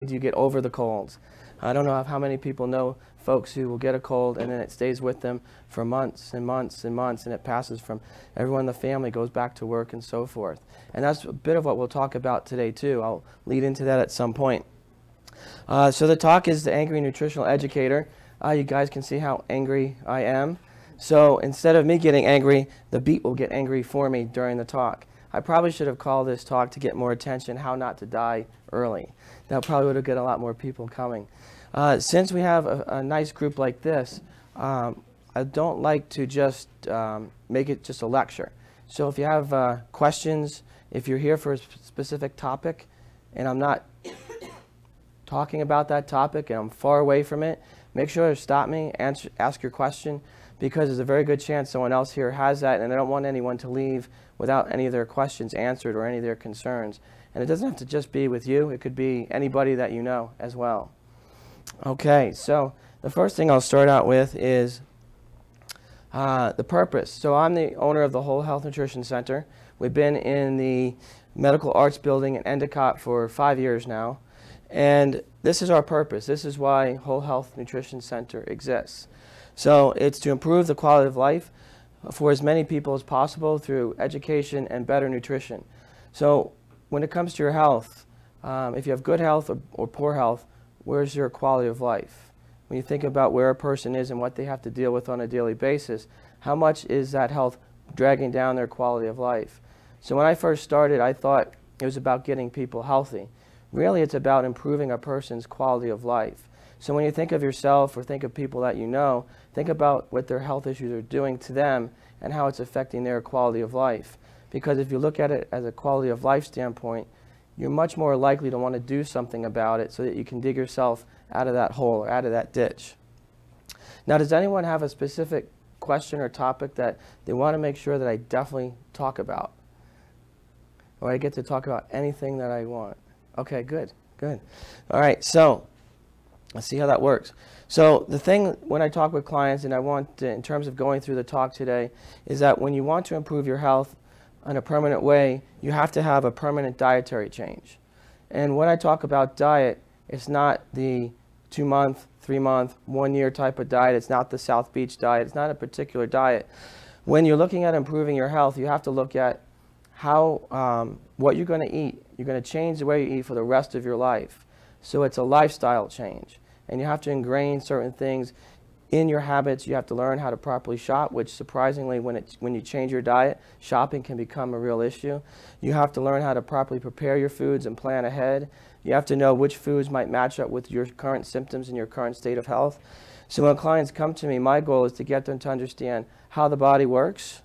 do you get over the colds? I don't know how many people know folks who will get a cold and then it stays with them for months and months and months, and it passes from everyone in the family, goes back to work and so forth. And that's a bit of what we'll talk about today too. I'll lead into that at some point. So the talk is the Angry Nutritional Educator. You guys can see how angry I am. So instead of me getting angry, the beat will get angry for me during the talk. I probably should have called this talk to get more attention, how not to die early. That probably would have got a lot more people coming. Since we have a nice group like this, I don't like to just make it just a lecture. So if you have questions, if you're here for a specific topic and I'm not talking about that topic and I'm far away from it, make sure to stop me, ask your question, because there's a very good chance someone else here has that, and I don't want anyone to leave without any of their questions answered or any of their concerns. And it doesn't have to just be with you. It could be anybody that you know as well. Okay, so the first thing I'll start out with is the purpose. So I'm the owner of the Whole Health Nutrition Center. We've been in the Medical Arts Building in Endicott for 5 years now. And this is our purpose. This is why Whole Health Nutrition Center exists. So it's to improve the quality of life for as many people as possible through education and better nutrition. So when it comes to your health, if you have good health or poor health, where's your quality of life? When you think about where a person is and what they have to deal with on a daily basis, how much is that health dragging down their quality of life? So when I first started, I thought it was about getting people healthy. Really, it's about improving a person's quality of life. So when you think of yourself or think of people that you know, think about what their health issues are doing to them and how it's affecting their quality of life. Because if you look at it as a quality of life standpoint, you're much more likely to want to do something about it so that you can dig yourself out of that hole or out of that ditch. Now, does anyone have a specific question or topic that they want to make sure that I definitely talk about? Or I get to talk about anything that I want? Okay, good, good. All right, so let's see how that works. So the thing when I talk with clients, and I want to, in terms of going through the talk today, is that when you want to improve your health in a permanent way, you have to have a permanent dietary change. And when I talk about diet, it's not the 2-month, 3-month, 1-year type of diet. It's not the South Beach diet. It's not a particular diet. When you're looking at improving your health, you have to look at how, what you're going to eat. You're going to change the way you eat for the rest of your life. So it's a lifestyle change. And you have to ingrain certain things in your habits. You have to learn how to properly shop, which surprisingly, when you change your diet, shopping can become a real issue. You have to learn how to properly prepare your foods and plan ahead. You have to know which foods might match up with your current symptoms and your current state of health. So when clients come to me, my goal is to get them to understand how the body works.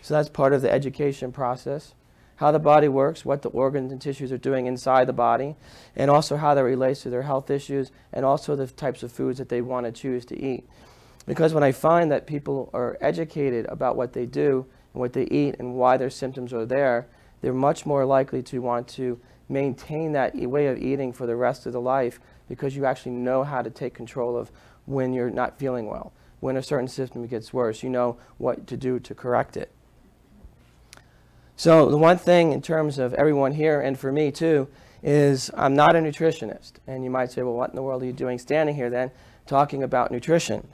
So that's part of the education process. How the body works, what the organs and tissues are doing inside the body, and also how that relates to their health issues, and also the types of foods that they want to choose to eat. Because when I find that people are educated about what they do and what they eat and why their symptoms are there, they're much more likely to want to maintain that way of eating for the rest of the life, because you actually know how to take control of when you're not feeling well. When a certain symptom gets worse, you know what to do to correct it. So the one thing in terms of everyone here, and for me too, is I'm not a nutritionist. And you might say, well, what in the world are you doing standing here then talking about nutrition?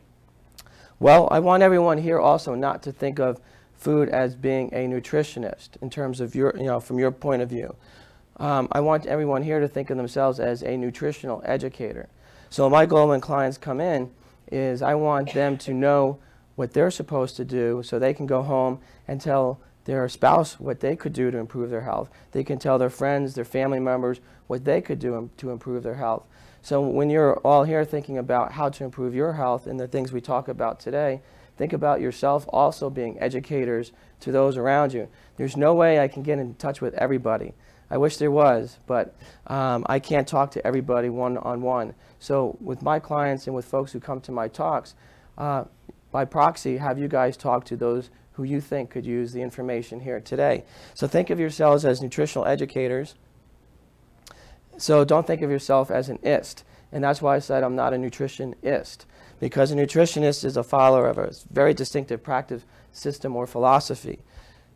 Well, I want everyone here also not to think of food as being a nutritionist in terms of your, from your point of view. I want everyone here to think of themselves as a nutritional educator. So my goal when clients come in is I want them to know what they're supposed to do so they can go home and tell their spouse what they could do to improve their health. They can tell their friends, their family members what they could do to improve their health. So when you're all here thinking about how to improve your health and the things we talk about today, think about yourself also being educators to those around you. There's no way I can get in touch with everybody. I wish there was, but I can't talk to everybody one-on-one. So with my clients and with folks who come to my talks, by proxy, have you guys talk to those who you think could use the information here today. So think of yourselves as nutritional educators. So don't think of yourself as an ist. And that's why I said I'm not a nutritionist, because a nutritionist is a follower of a very distinctive practice system or philosophy.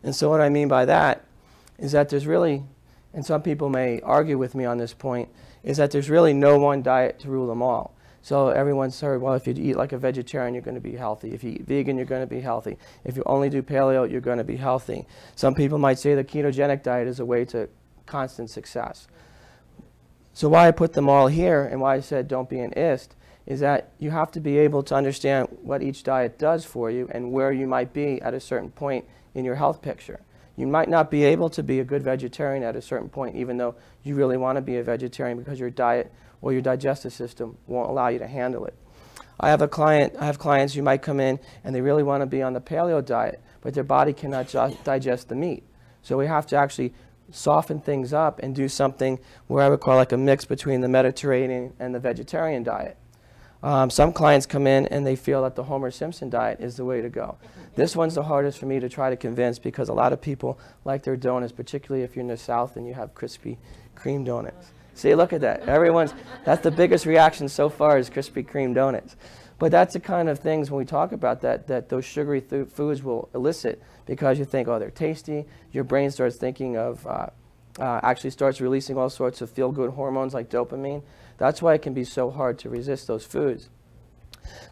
And so what I mean by that is that there's really, and some people may argue with me on this point, is that there's really no one diet to rule them all. So everyone's heard, well, if you eat like a vegetarian, you're going to be healthy. If you eat vegan, you're going to be healthy. If you only do paleo, you're going to be healthy. Some people might say the ketogenic diet is a way to constant success. So why I put them all here and why I said don't be an ist is that you have to be able to understand what each diet does for you and where you might be at a certain point in your health picture. You might not be able to be a good vegetarian at a certain point, even though you really want to be a vegetarian, because your diet or your digestive system won't allow you to handle it. I have clients who might come in and they really want to be on the paleo diet, but their body cannot digest the meat. So we have to actually soften things up and do something where I would call like a mix between the Mediterranean and the vegetarian diet. Some clients come in and they feel that the Homer Simpson diet is the way to go. This one's the hardest for me to try to convince, because a lot of people like their donuts, particularly if you're in the South and you have Krispy Kreme donuts. See, look at that. That's the biggest reaction so far is Krispy Kreme donuts. But that's the kind of things when we talk about that those sugary foods will elicit, because you think, oh, they're tasty. Your brain starts thinking of, actually starts releasing all sorts of feel-good hormones like dopamine. That's why it can be so hard to resist those foods.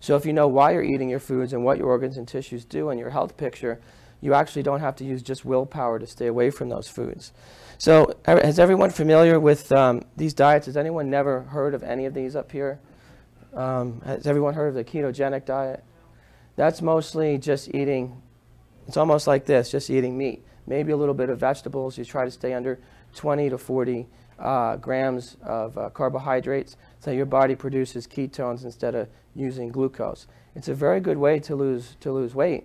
So if you know why you're eating your foods and what your organs and tissues do in your health picture, you actually don't have to use just willpower to stay away from those foods. So is everyone familiar with these diets? Has anyone never heard of any of these up here? Has everyone heard of the ketogenic diet? That's mostly just eating, it's almost like this, just eating meat. Maybe a little bit of vegetables. You try to stay under 20 to 40 grams of carbohydrates, so your body produces ketones instead of using glucose. It's a very good way to lose weight.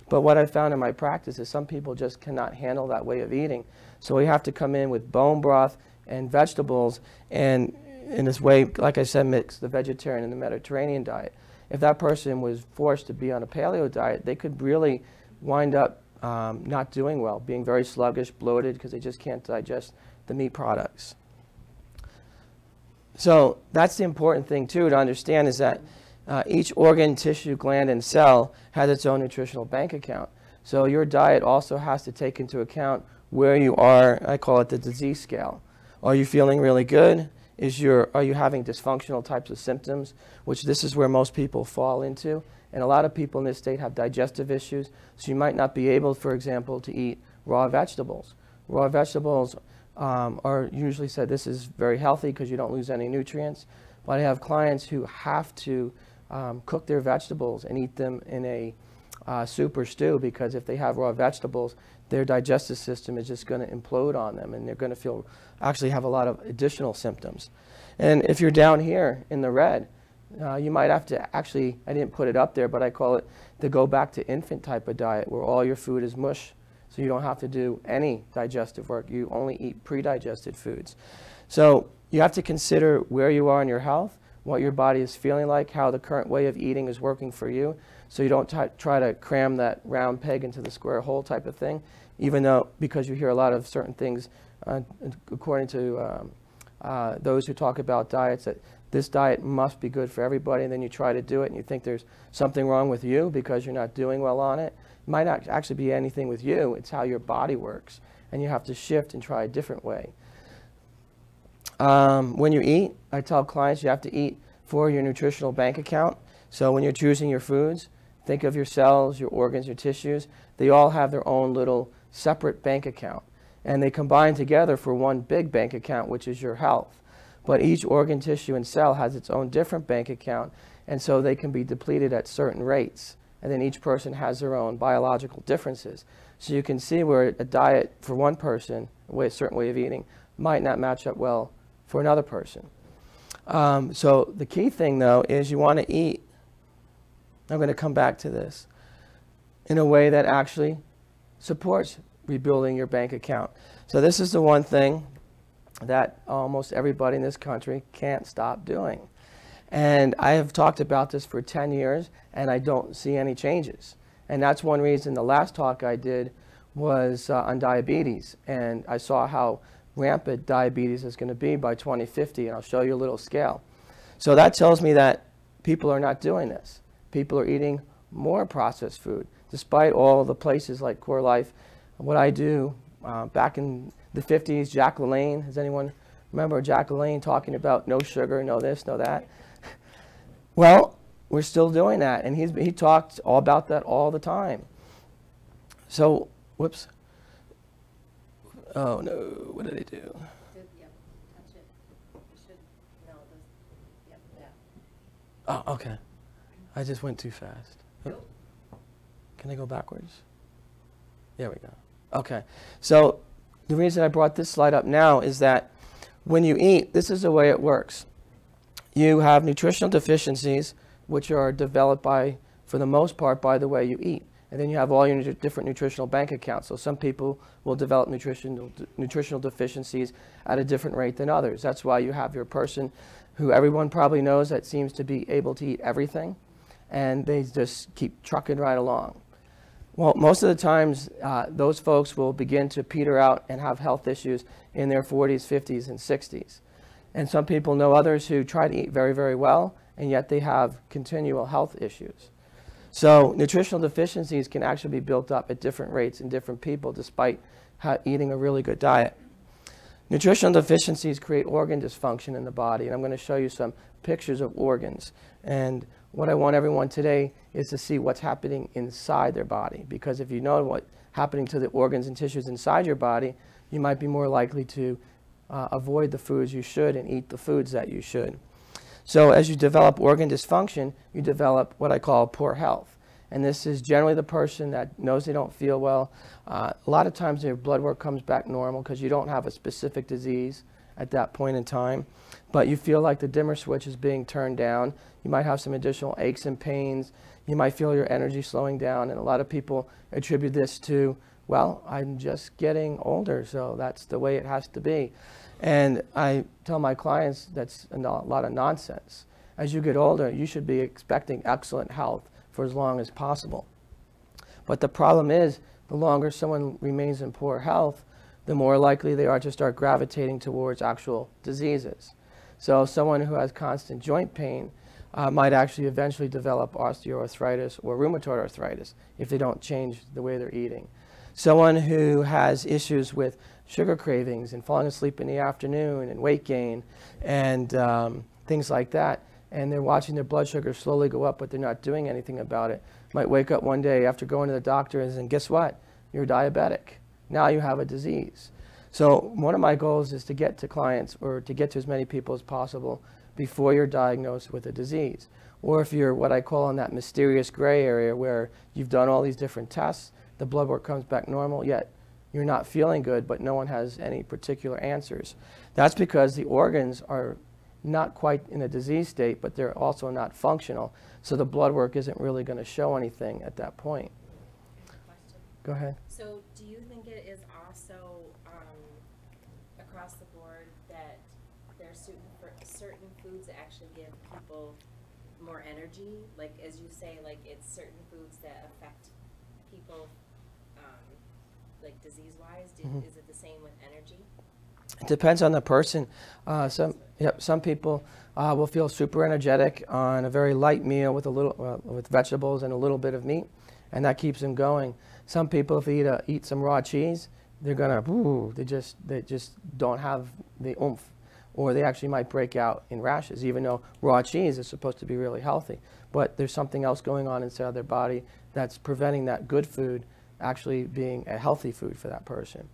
But what I found in my practice is some people just cannot handle that way of eating. So we have to come in with bone broth and vegetables, and in this way, like I said, mix the vegetarian and the Mediterranean diet. If that person was forced to be on a paleo diet, they could really wind up not doing well, being very sluggish, bloated, because they just can't digest the meat products. So that's the important thing too to understand, is that each organ, tissue, gland, and cell has its own nutritional bank account. So your diet also has to take into account where you are. I call it the disease scale. Are you feeling really good? Are you having dysfunctional types of symptoms, which this is where most people fall into. And a lot of people in this state have digestive issues, so you might not be able, for example, to eat raw vegetables. Raw vegetables are usually said this is very healthy because you don't lose any nutrients. But I have clients who have to cook their vegetables and eat them in a soup or stew, because if they have raw vegetables, their digestive system is just going to implode on them, and they're going to actually have a lot of additional symptoms. And if you're down here in the red, you might have to actually, I didn't put it up there, but I call it the go back to infant type of diet, where all your food is mush. So you don't have to do any digestive work. You only eat pre-digested foods. So you have to consider where you are in your health, what your body is feeling like, how the current way of eating is working for you. So you don't try to cram that round peg into the square hole type of thing, even though, because you hear a lot of certain things, according to those who talk about diets, that this diet must be good for everybody, and then you try to do it and you think there's something wrong with you because you're not doing well on it. It might not actually be anything with you, it's how your body works, and you have to shift and try a different way. When you eat, I tell clients you have to eat for your nutritional bank account. So when you're choosing your foods, think of your cells, your organs, your tissues. They all have their own little separate bank account, and they combine together for one big bank account, which is your health. But each organ, tissue, and cell has its own different bank account, and so they can be depleted at certain rates. And then each person has their own biological differences. So you can see where a diet for one person, a certain way of eating, might not match up well for another person. So the key thing, though, is you want to eat, I'm going to come back to this, in a way that actually supports rebuilding your bank account. So this is the one thing that almost everybody in this country can't stop doing. And I have talked about this for 10 years, and I don't see any changes. And that's one reason the last talk I did was on diabetes. And I saw how rampant diabetes is going to be by 2050, and I'll show you a little scale. So that tells me that people are not doing this. People are eating more processed food, despite all the places like CoreLife. What I do, back in the 50s, Jack LaLanne, does anyone Remember Jacqueline talking about no sugar, no this, no that? Well, we're still doing that, and he talked all about that all the time. So, whoops. Oh no, what did I do? Yep, touch it. You should, no, yep, that. Oh, okay. I just went too fast. Nope. Can I go backwards? There we go. Okay. So the reason I brought this slide up now is that when you eat, this is the way it works. You have nutritional deficiencies, which are developed by, for the most part, by the way you eat. And then you have all your different nutritional bank accounts. So some people will develop nutritional deficiencies at a different rate than others. That's why you have your person who everyone probably knows that seems to be able to eat everything, and they just keep trucking right along. Well, most of the times, those folks will begin to peter out and have health issues in their 40s, 50s, and 60s. And some people know others who try to eat very, very well, and yet they have continual health issues. So nutritional deficiencies can actually be built up at different rates in different people despite eating a really good diet. Nutritional deficiencies create organ dysfunction in the body, and I'm going to show you some pictures of organs. And what I want everyone today is to see what's happening inside their body, because if you know what's happening to the organs and tissues inside your body, you might be more likely to avoid the foods you should and eat the foods that you should. So as you develop organ dysfunction, you develop what I call poor health. And this is generally the person that knows they don't feel well. A lot of times their blood work comes back normal because you don't have a specific disease at that point in time. But you feel like the dimmer switch is being turned down. You might have some additional aches and pains. You might feel your energy slowing down. And a lot of people attribute this to, well, I'm just getting older, so that's the way it has to be. And I tell my clients that's a lot of nonsense. As you get older, you should be expecting excellent health for as long as possible. But the problem is, the longer someone remains in poor health, the more likely they are to start gravitating towards actual diseases. So someone who has constant joint pain might actually eventually develop osteoarthritis or rheumatoid arthritis if they don't change the way they're eating. Someone who has issues with sugar cravings and falling asleep in the afternoon and weight gain and things like that, and they're watching their blood sugar slowly go up, but they're not doing anything about it, might wake up one day after going to the doctor and guess what? You're diabetic. Now you have a disease. So one of my goals is to get to clients, or to get to as many people as possible before you're diagnosed with a disease. Or if you're what I call in that mysterious gray area where you've done all these different tests, the blood work comes back normal, yet you're not feeling good, but no one has any particular answers. That's because the organs are not quite in a disease state, but they're also not functional. So the blood work isn't really going to show anything at that point. Question. Go ahead. So do you think it is also across the board that there are certain foods that actually give people more energy? Like, as you say, like it's certain foods that affect people like disease-wise? Is it the same with energy? It depends on the person. Some people will feel super energetic on a very light meal with a little with vegetables and a little bit of meat, and that keeps them going. Some people, if they eat some raw cheese, they're gonna they just don't have the oomph, or they actually might break out in rashes, even though raw cheese is supposed to be really healthy. But there's something else going on inside their body that's preventing that good food actually being a healthy food for that person.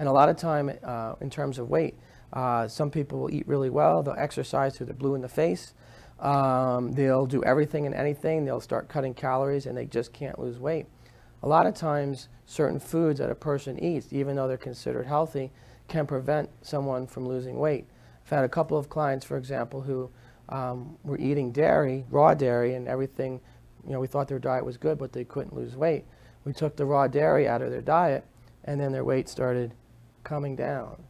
And a lot of time, in terms of weight, some people will eat really well, they'll exercise till they're blue in the face, they'll do everything and anything, they'll start cutting calories, and they just can't lose weight. A lot of times, certain foods that a person eats, even though they're considered healthy, can prevent someone from losing weight. I've had a couple of clients, for example, who were eating dairy, raw dairy, and everything, we thought their diet was good, but they couldn't lose weight. We took the raw dairy out of their diet, and then their weight started coming down.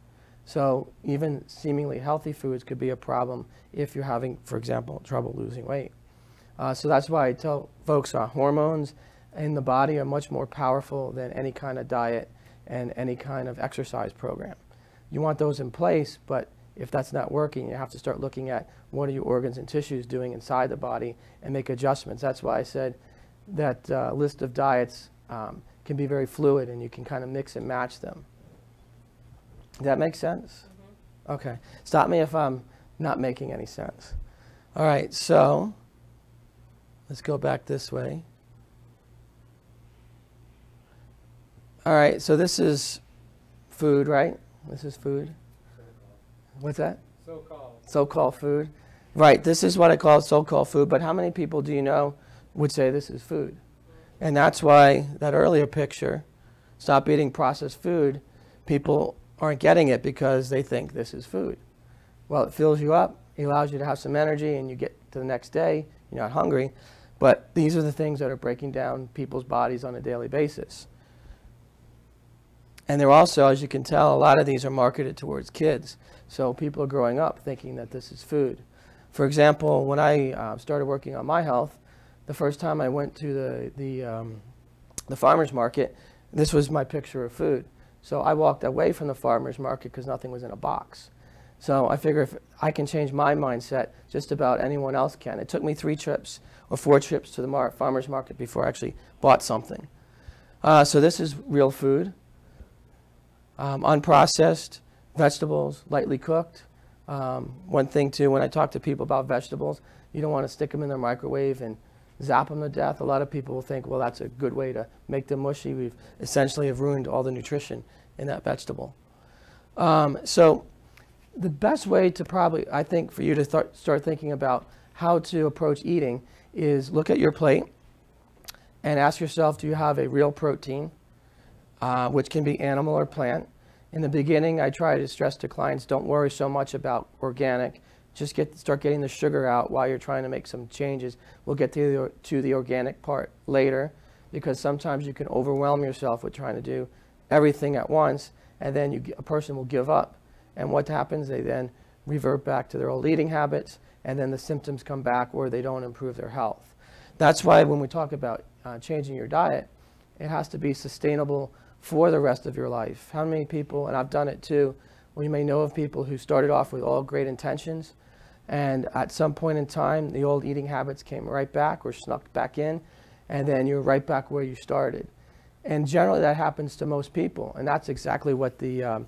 So even seemingly healthy foods could be a problem if you're having, for example, trouble losing weight. So that's why I tell folks hormones in the body are much more powerful than any kind of diet and any kind of exercise program. You want those in place, but if that's not working, you have to start looking at what are your organs and tissues doing inside the body and make adjustments. That's why I said that list of diets can be very fluid, and you can kind of mix and match them. Does that make sense? Okay. Stop me if I'm not making any sense. All right, so let's go back this way. All right, so this is food, right? This is food. What's that? So-called. So-called food. Right, this is what I call so-called food, but how many people do you know would say this is food? And that's why that earlier picture, stop eating processed food, people aren't getting it because they think this is food. Well, it fills you up, it allows you to have some energy, and you get to the next day, you're not hungry. But these are the things that are breaking down people's bodies on a daily basis. And they're also, as you can tell, a lot of these are marketed towards kids. So people are growing up thinking that this is food. For example, when I started working on my health, the first time I went to the farmer's market, this was my picture of food. So I walked away from the farmer's market because nothing was in a box. So I figure if I can change my mindset, just about anyone else can. It took me 3 trips or 4 trips to the farmer's market before I actually bought something. So this is real food. Unprocessed vegetables, lightly cooked. One thing too, when I talk to people about vegetables, you don't want to stick them in the microwave and zap them to death. A lot of people will think, well, that's a good way to make them mushy. We've essentially have ruined all the nutrition in that vegetable. So the best way to probably, I think, for you to start thinking about how to approach eating is look at your plate and ask yourself, do you have a real protein, which can be animal or plant? In the beginning, I try to stress to clients, don't worry so much about organic. Just start getting the sugar out while you're trying to make some changes. We'll get to the organic part later, because sometimes you can overwhelm yourself with trying to do everything at once, and then a person will give up. And what happens? They then revert back to their old eating habits, and then the symptoms come back or they don't improve their health. That's why when we talk about changing your diet, it has to be sustainable for the rest of your life. How many people, and I've done it too, we may know of people who started off with all great intentions, and at some point in time, the old eating habits came right back or snuck back in, and then you're right back where you started. And generally that happens to most people, and that's exactly what the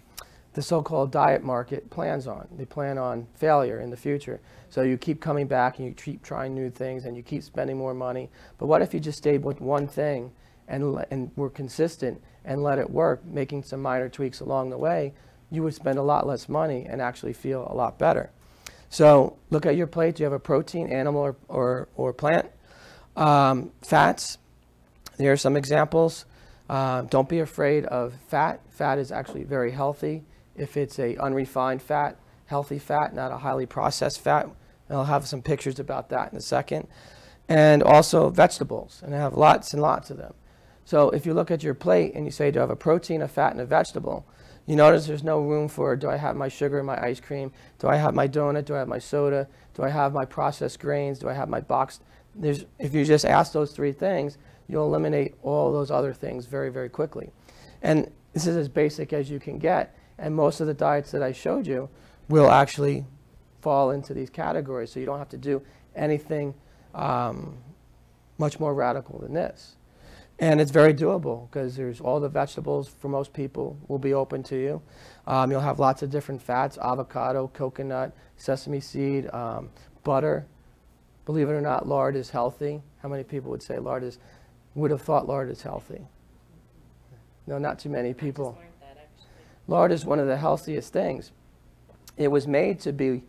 so-called diet market plans on. They plan on failure in the future. So you keep coming back and you keep trying new things and you keep spending more money. But what if you just stayed with one thing and were consistent and let it work, making some minor tweaks along the way? You would spend a lot less money and actually feel a lot better. So look at your plate. Do you have a protein, animal or plant? Fats, there are some examples. Don't be afraid of fat. Fat is actually very healthy. If it's a unrefined fat, healthy fat, not a highly processed fat. And I'll have some pictures about that in a second. And also vegetables, and I have lots and lots of them. So if you look at your plate and you say, do I have a protein, a fat, and a vegetable? You notice there's no room for, do I have my sugar and my ice cream? Do I have my donut? Do I have my soda? Do I have my processed grains? Do I have my boxed? If you just ask those 3 things, you'll eliminate all those other things very, very quickly. And this is as basic as you can get. And most of the diets that I showed you will actually fall into these categories. So you don't have to do anything much more radical than this. And it's very doable because there's all the vegetables for most people will be open to you. You'll have lots of different fats, avocado, coconut, sesame seed, butter. Believe it or not, lard is healthy. How many people would say would have thought lard is healthy? No, not too many people. Lard is one of the healthiest things. It was made to be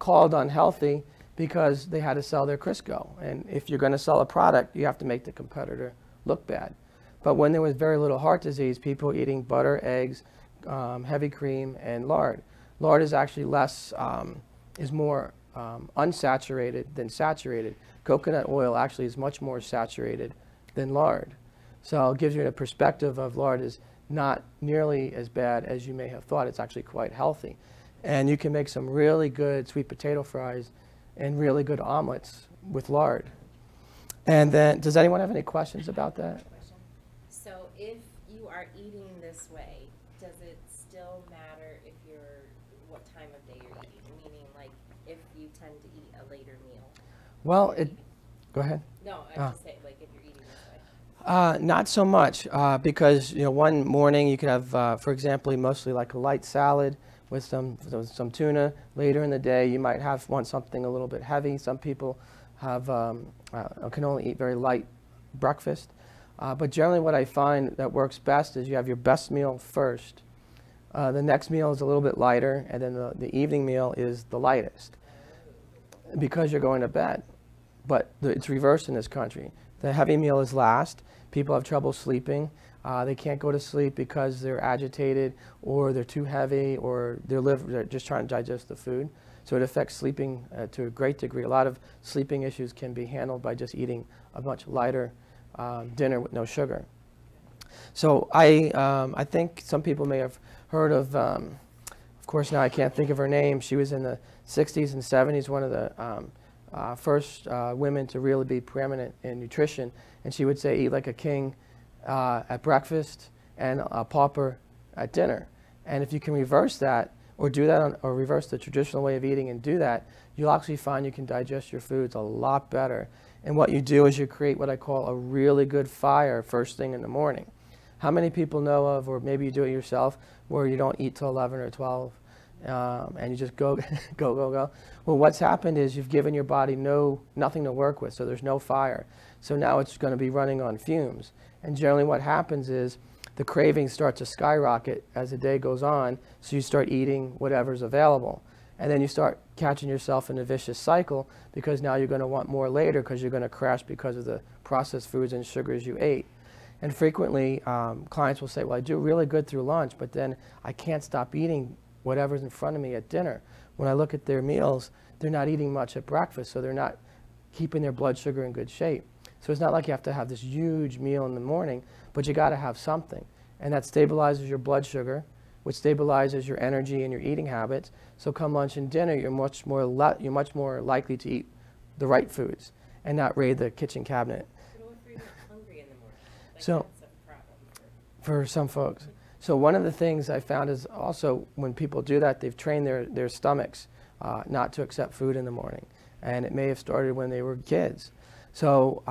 called unhealthy because they had to sell their Crisco. And if you're going to sell a product, you have to make the competitor look bad. But when there was very little heart disease, people were eating butter, eggs, heavy cream, and lard. Lard is actually is more unsaturated than saturated. Coconut oil actually is much more saturated than lard. So it gives you a perspective of lard is not nearly as bad as you may have thought. It's actually quite healthy. And you can make some really good sweet potato fries and really good omelets with lard. And then, does anyone have any questions about that? So if you are eating this way, does it still matter what time of day you're eating? Meaning, like, if you tend to eat a later meal? Well, go ahead. No, I'm just saying, like, if you're eating this way. Not so much, because one morning you can have, for example, mostly like a light salad with some tuna. Later in the day, you might want something a little bit heavy. Some people can only eat very light breakfast. But generally what I find that works best is you have your best meal first. The next meal is a little bit lighter, and then the evening meal is the lightest because you're going to bed. But it's reversed in this country. The heavy meal is last. People have trouble sleeping. They can't go to sleep because they're agitated, or they're too heavy, or they're just trying to digest the food. So it affects sleeping to a great degree. A lot of sleeping issues can be handled by just eating a much lighter dinner with no sugar. So I think some people may have heard of course now I can't think of her name. She was in the 60s and 70s, one of the first women to really be preeminent in nutrition. And she would say, eat like a king at breakfast and a pauper at dinner. And if you can reverse that, or do that, or reverse the traditional way of eating and do that, you'll actually find you can digest your foods a lot better. And what you do is you create what I call a really good fire first thing in the morning. How many people know of, or maybe you do it yourself, where you don't eat till 11 or 12, and you just go, go? Well, what's happened is you've given your body nothing to work with, so there's no fire. So now it's going to be running on fumes. And generally what happens is the cravings start to skyrocket as the day goes on, so you start eating whatever's available. And then you start catching yourself in a vicious cycle, because now you're going to want more later because you're going to crash because of the processed foods and sugars you ate. And frequently, clients will say, well, I do really good through lunch, but then I can't stop eating whatever's in front of me at dinner. When I look at their meals, they're not eating much at breakfast, so they're not keeping their blood sugar in good shape. So it's not like you have to have this huge meal in the morning, but you got to have something. And that stabilizes your blood sugar, which stabilizes your energy and your eating habits. So come lunch and dinner, you're much more likely to eat the right foods and not raid the kitchen cabinet. But what if you're hungry in the morning? Like, So that's a problem for some folks. So one of the things I found is also when people do that, they've trained their stomachs not to accept food in the morning. And it may have started when they were kids. So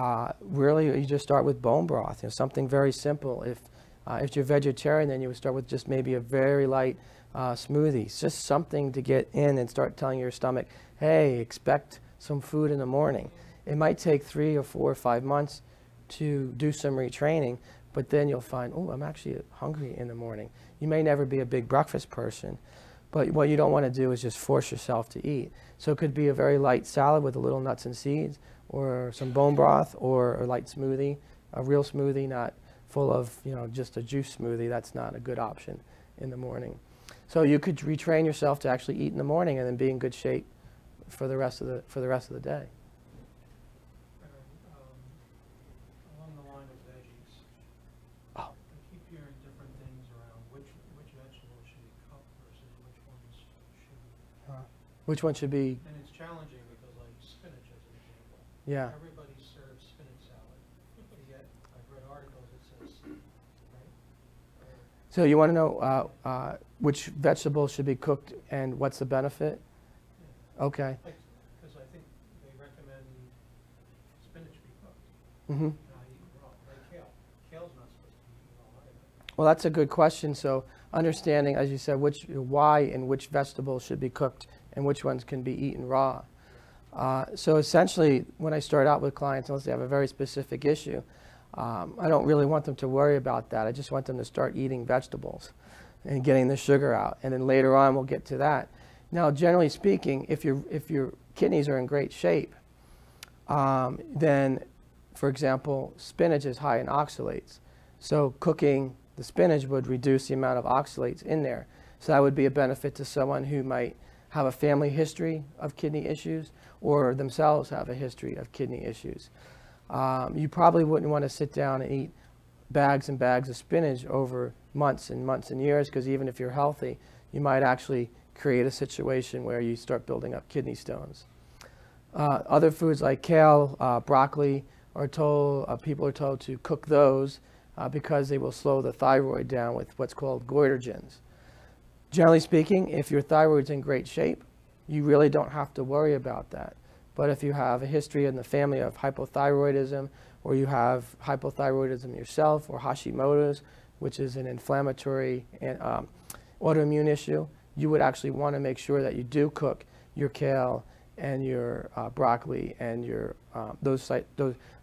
really, you just start with bone broth, something very simple. If you're vegetarian, then you would start with just maybe a very light smoothie. It's just something to get in and start telling your stomach, hey, expect some food in the morning. It might take 3 or 4 or 5 months to do some retraining, but then you'll find, oh, I'm actually hungry in the morning. You may never be a big breakfast person, but what you don't want to do is just force yourself to eat. So it could be a very light salad with a little nuts and seeds, or some bone broth, or a light smoothie, a real smoothie, not full of just a juice smoothie. That's not a good option in the morning. So you could retrain yourself to actually eat in the morning and then be in good shape for the rest of the day. Along the line of veggies, Oh. I keep hearing different things around which vegetables should be cooked versus which ones should. Which one should be? And it's challenging because, like spinach, as an example, Yeah. everybody serves spinach salad, yet I've read articles that says, right? So you want to know which vegetables should be cooked and what's the benefit? Yeah. Okay. Because I think they recommend spinach be cooked, Mm-hmm. not eaten raw. Like kale. Kale's not supposed to be eaten raw either. Well, that's a good question. So understanding, as you said, why and which vegetables should be cooked and which ones can be eaten raw. So essentially, when I start out with clients, unless they have a very specific issue, I don't really want them to worry about that. I just want them to start eating vegetables and getting the sugar out. And then later on, we'll get to that. Now, generally speaking, if your kidneys are in great shape, then, for example, spinach is high in oxalates. So cooking the spinach would reduce the amount of oxalates in there. So that would be a benefit to someone who might have a family history of kidney issues or themselves have a history of kidney issues. You probably wouldn't want to sit down and eat bags and bags of spinach over months and months and years, because even if you're healthy, you might actually create a situation where you start building up kidney stones. Other foods like kale, broccoli, people are told to cook those because they will slow the thyroid down with what's called goitrogens. Generally speaking, if your thyroid's in great shape, you really don't have to worry about that. But if you have a history in the family of hypothyroidism, or you have hypothyroidism yourself, or Hashimoto's, which is an inflammatory and autoimmune issue, you would actually want to make sure that you do cook your kale and your broccoli and your those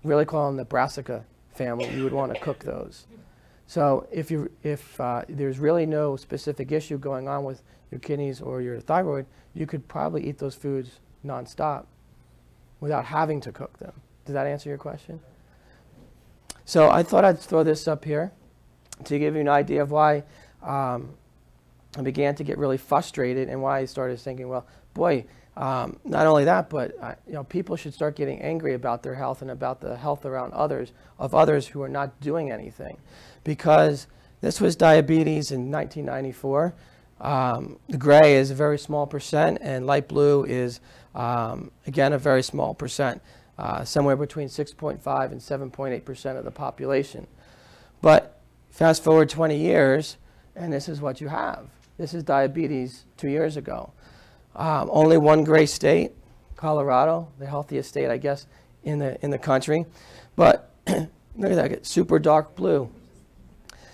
really call them the brassica family. You would want to cook those. So if there's really no specific issue going on with your kidneys or your thyroid, you could probably eat those foods nonstop without having to cook them. Does that answer your question? So I thought I'd throw this up here to give you an idea of why I began to get really frustrated and why I started thinking, well, boy, not only that, but people should start getting angry about their health and about the health around others who are not doing anything. Because this was diabetes in 1994. The gray is a very small percent, and light blue is, again, a very small percent, somewhere between 6.5 and 7.8% of the population. But fast forward 20 years, and this is what you have. This is diabetes 2 years ago. Only one gray state, Colorado, the healthiest state, I guess, in the country. But look at that, it's super dark blue.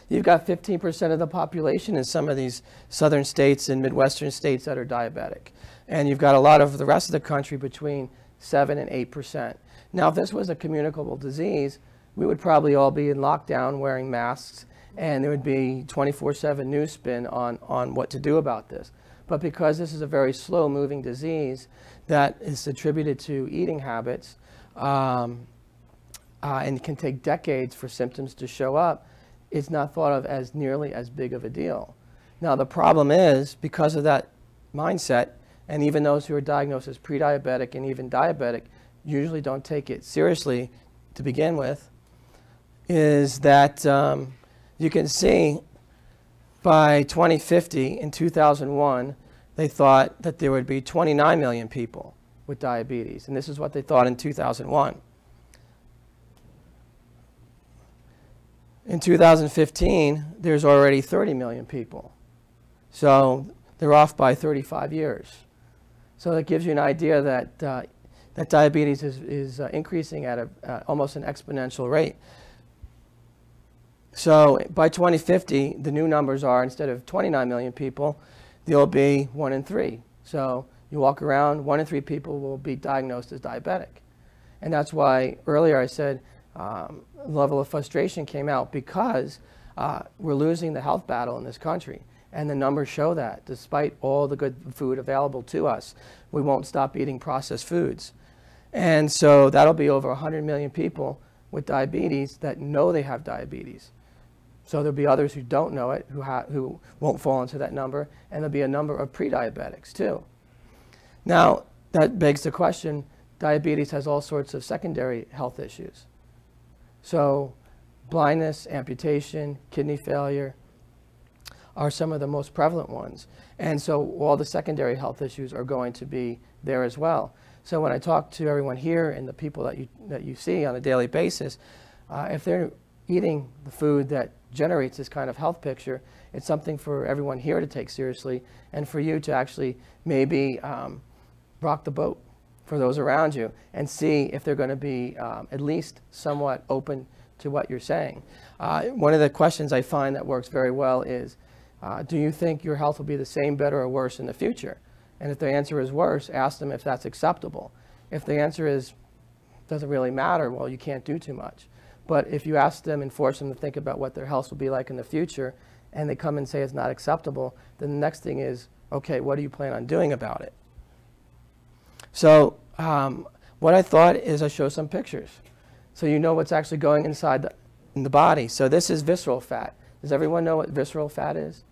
You've got 15% of the population in some of these southern states and Midwestern states that are diabetic. And you've got a lot of the rest of the country between 7 and 8%. Now, if this was a communicable disease, we would probably all be in lockdown wearing masks, and there would be 24/7 news spin on what to do about this. But because this is a very slow-moving disease that is attributed to eating habits and can take decades for symptoms to show up, it's not thought of as nearly as big of a deal. Now, the problem is, because of that mindset, and even those who are diagnosed as pre-diabetic and even diabetic usually don't take it seriously to begin with, is that you can see by 2050, in 2001, they thought that there would be 29 million people with diabetes. And this is what they thought in 2001. In 2015, there's already 30 million people. So they're off by 35 years. So that gives you an idea that, that diabetes is increasing at almost an exponential rate. So by 2050, the new numbers are, instead of 29 million people, there'll be 1 in 3. So you walk around, 1 in 3 people will be diagnosed as diabetic. And that's why earlier I said level of frustration came out, because we're losing the health battle in this country. And the numbers show that despite all the good food available to us, we won't stop eating processed foods. And so that'll be over 100 million people with diabetes that know they have diabetes. So there'll be others who don't know it, who won't fall into that number, and there'll be a number of pre-diabetics too. Now, that begs the question, diabetes has all sorts of secondary health issues. So blindness, amputation, kidney failure are some of the most prevalent ones. And so all the secondary health issues are going to be there as well. So when I talk to everyone here and the people that you see on a daily basis, if they're eating the food that generates this kind of health picture, it's something for everyone here to take seriously, and for you to actually maybe rock the boat for those around you and see if they're going to be at least somewhat open to what you're saying. One of the questions I find that works very well is, do you think your health will be the same, better, or worse in the future? And if the answer is worse, ask them if that's acceptable. If the answer is, doesn't really matter, well, you can't do too much. But if you ask them and force them to think about what their health will be like in the future, and they come and say it's not acceptable, then the next thing is, okay, what do you plan on doing about it? So what I thought is I show some pictures, so you know what's actually going inside in the body. So this is visceral fat. Does everyone know what visceral fat is?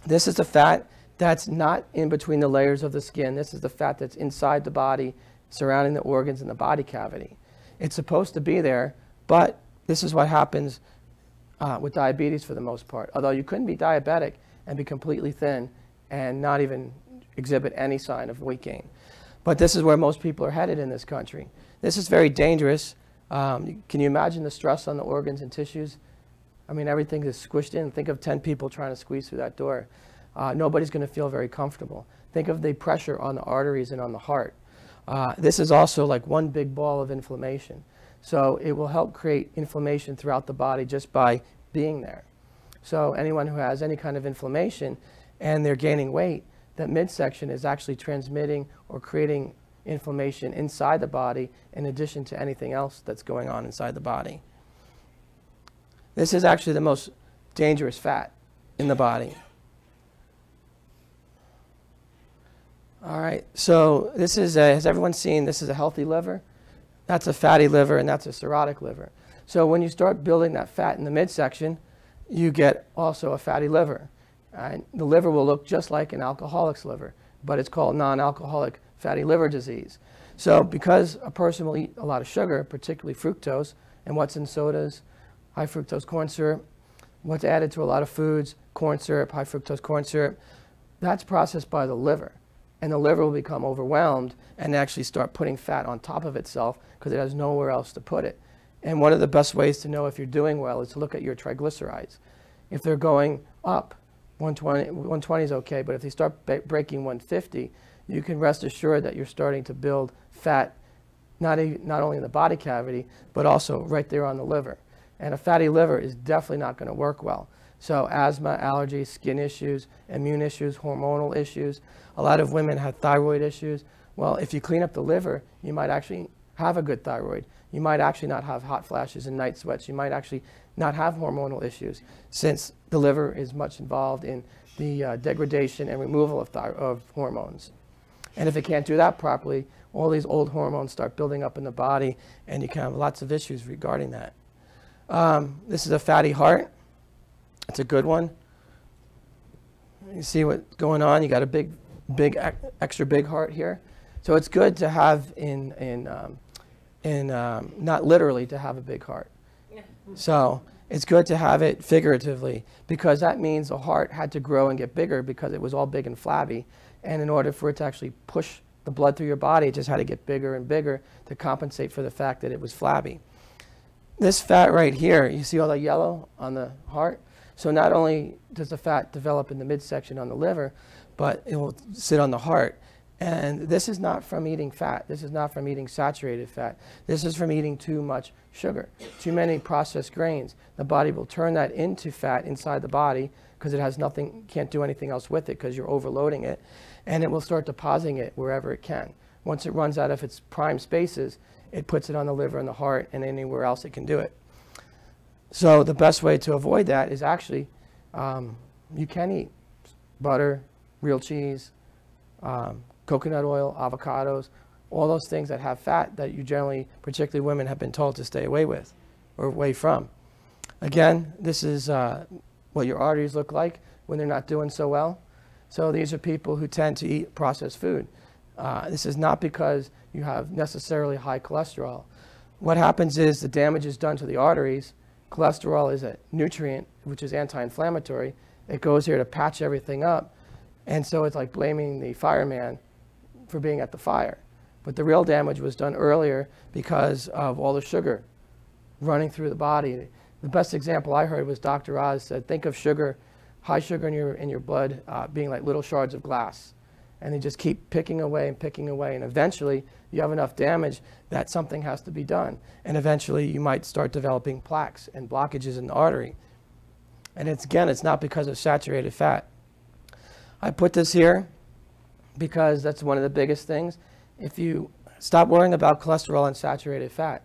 This is the fat that's not in between the layers of the skin. This is the fat that's inside the body, surrounding the organs in the body cavity. It's supposed to be there, but this is what happens with diabetes for the most part. Although you couldn't be diabetic and be completely thin and not even exhibit any sign of weight gain. But this is where most people are headed in this country. This is very dangerous. Can you imagine the stress on the organs and tissues? I mean, everything is squished in. Think of 10 people trying to squeeze through that door. Nobody's going to feel very comfortable. Think of the pressure on the arteries and on the heart. This is also like one big ball of inflammation. So it will help create inflammation throughout the body just by being there. So anyone who has any kind of inflammation and they're gaining weight, that midsection is actually transmitting or creating inflammation inside the body in addition to anything else that's going on inside the body. This is actually the most dangerous fat in the body. All right, so this is has everyone seen, this is a healthy liver? That's a fatty liver, and that's a cirrhotic liver. So when you start building that fat in the midsection, you get also a fatty liver. The liver will look just like an alcoholic's liver, but it's called non-alcoholic fatty liver disease. So because a person will eat a lot of sugar, particularly fructose, and what's in sodas, high fructose corn syrup, what's added to a lot of foods, corn syrup, high fructose corn syrup, that's processed by the liver. And the liver will become overwhelmed and actually start putting fat on top of itself because it has nowhere else to put it. And one of the best ways to know if you're doing well is to look at your triglycerides. If they're going up, 120 is okay, but if they start breaking 150, you can rest assured that you're starting to build fat not only in the body cavity, but also right there on the liver. And a fatty liver is definitely not going to work well. So asthma, allergies, skin issues, immune issues, hormonal issues. A lot of women have thyroid issues. Well, if you clean up the liver, you might actually have a good thyroid. You might actually not have hot flashes and night sweats. You might actually not have hormonal issues, since the liver is much involved in the degradation and removal of hormones. And if it can't do that properly, all these old hormones start building up in the body, and you can have lots of issues regarding that. This is a fatty heart. It's a good one. You see what's going on. You got a extra big heart here. So it's good to have not literally to have a big heart. So it's good to have it figuratively, because that means the heart had to grow and get bigger because it was all big and flabby. And in order for it to actually push the blood through your body, it just had to get bigger and bigger to compensate for the fact that it was flabby. This fat right here, you see all the yellow on the heart? So not only does the fat develop in the midsection on the liver, but it will sit on the heart. And this is not from eating fat. This is not from eating saturated fat. This is from eating too much sugar, too many processed grains. The body will turn that into fat inside the body because it has nothing, can't do anything else with it because you're overloading it. And it will start depositing it wherever it can. Once it runs out of its prime spaces, it puts it on the liver and the heart and anywhere else it can do it. So the best way to avoid that is actually, you can eat butter, real cheese, coconut oil, avocados, all those things that have fat that you generally, particularly women, have been told to stay away with or away from. Again, this is what your arteries look like when they're not doing so well. So these are people who tend to eat processed food. This is not because you have necessarily high cholesterol. What happens is the damage is done to the arteries. Cholesterol is a nutrient, which is anti-inflammatory. It goes here to patch everything up. And so it's like blaming the fireman for being at the fire. But the real damage was done earlier because of all the sugar running through the body. The best example I heard was Dr. Oz said, think of sugar, high sugar in your blood being like little shards of glass. And they just keep picking away, and eventually you have enough damage that something has to be done. And eventually you might start developing plaques and blockages in the artery. And it's not because of saturated fat. I put this here because that's one of the biggest things. If you stop worrying about cholesterol and saturated fat,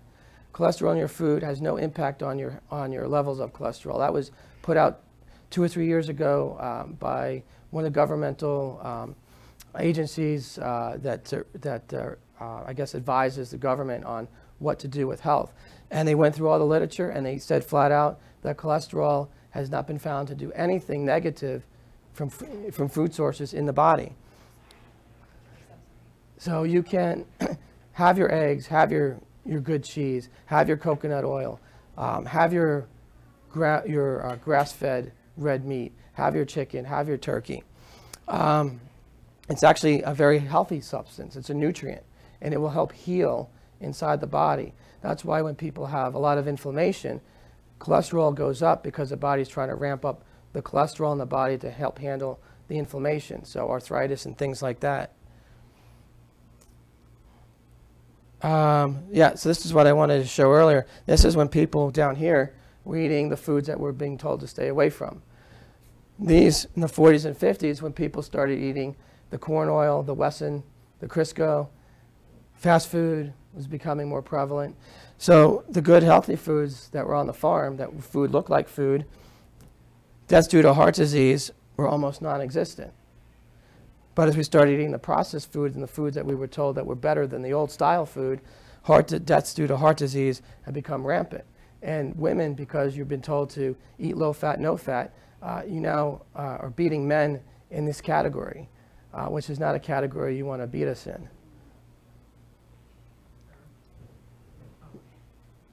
cholesterol in your food has no impact on your levels of cholesterol. That was put out 2 or 3 years ago by one of the governmental agencies that I guess advises the government on what to do with health. And they went through all the literature and they said flat out that cholesterol has not been found to do anything negative from food sources in the body. So you can have your eggs, have your good cheese, have your coconut oil, have your grass-fed red meat, have your chicken, have your turkey. It's actually a very healthy substance. It's a nutrient, and it will help heal inside the body. That's why when people have a lot of inflammation, cholesterol goes up because the body's trying to ramp up the cholesterol in the body to help handle the inflammation, so arthritis and things like that. Yeah, so this is what I wanted to show earlier. This is when people down here were eating the foods that we're being told to stay away from. These, in the 40s and 50s, when people started eating the corn oil, the Wesson, the Crisco, fast food was becoming more prevalent. So the good, healthy foods that were on the farm, that food looked like food, deaths due to heart disease were almost non-existent. But as we started eating the processed foods and the foods that we were told that were better than the old style food, deaths due to heart disease have become rampant. And women, because you've been told to eat low fat, no fat, you now are beating men in this category, which is not a category you want to beat us in.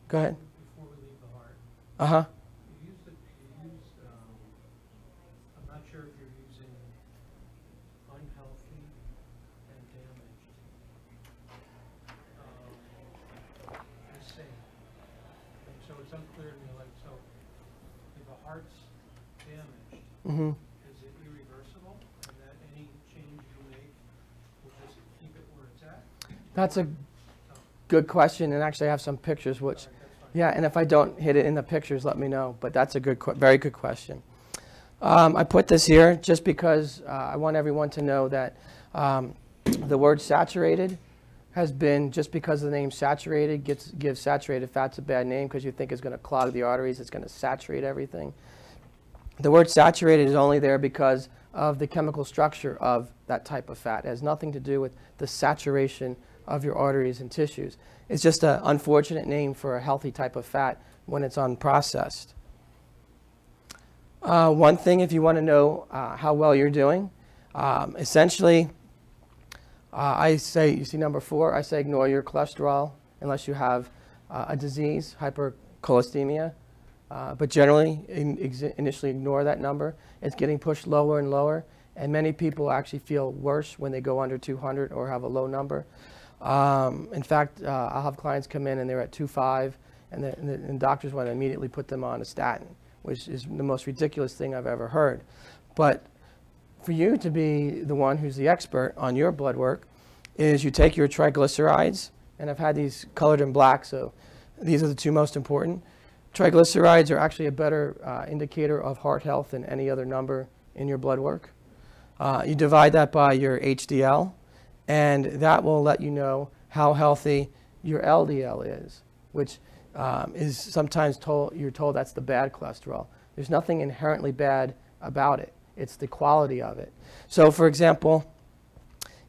Go ahead. Before we leave the heart, Uh-huh. you used, I'm not sure if you're using unhealthy and damaged. The same. And so it's unclear to me, like, so if the heart's damaged, Mm-hmm. is it irreversible? And that any change you make will just keep it where it's at? That's a No. good question, and actually I have some pictures which, All right, that's fine. yeah, and if I don't hit it in the pictures, let me know. But that's a good, very good question. I put this here just because I want everyone to know that the word saturated has been, just because the name saturated gives saturated fats a bad name because you think it's going to clog the arteries, it's going to saturate everything. The word saturated is only there because of the chemical structure of that type of fat. It has nothing to do with the saturation of your arteries and tissues. It's just an unfortunate name for a healthy type of fat when it's unprocessed. One thing, if you want to know how well you're doing, essentially, I say, you see number 4, I say ignore your cholesterol unless you have a disease, hypercholesteremia. But generally, initially ignore that number. It's getting pushed lower and lower, and many people actually feel worse when they go under 200 or have a low number. In fact, I'll have clients come in and they're at 2.5, and doctors want to immediately put them on a statin, which is the most ridiculous thing I've ever heard. But for you to be the one who's the expert on your blood work is you take your triglycerides, and I've had these colored in black, so these are the 2 most important. Triglycerides are actually a better indicator of heart health than any other number in your blood work. You divide that by your HDL, and that will let you know how healthy your LDL is, which is sometimes you're told that's the bad cholesterol. There's nothing inherently bad about it. It's the quality of it. So, for example,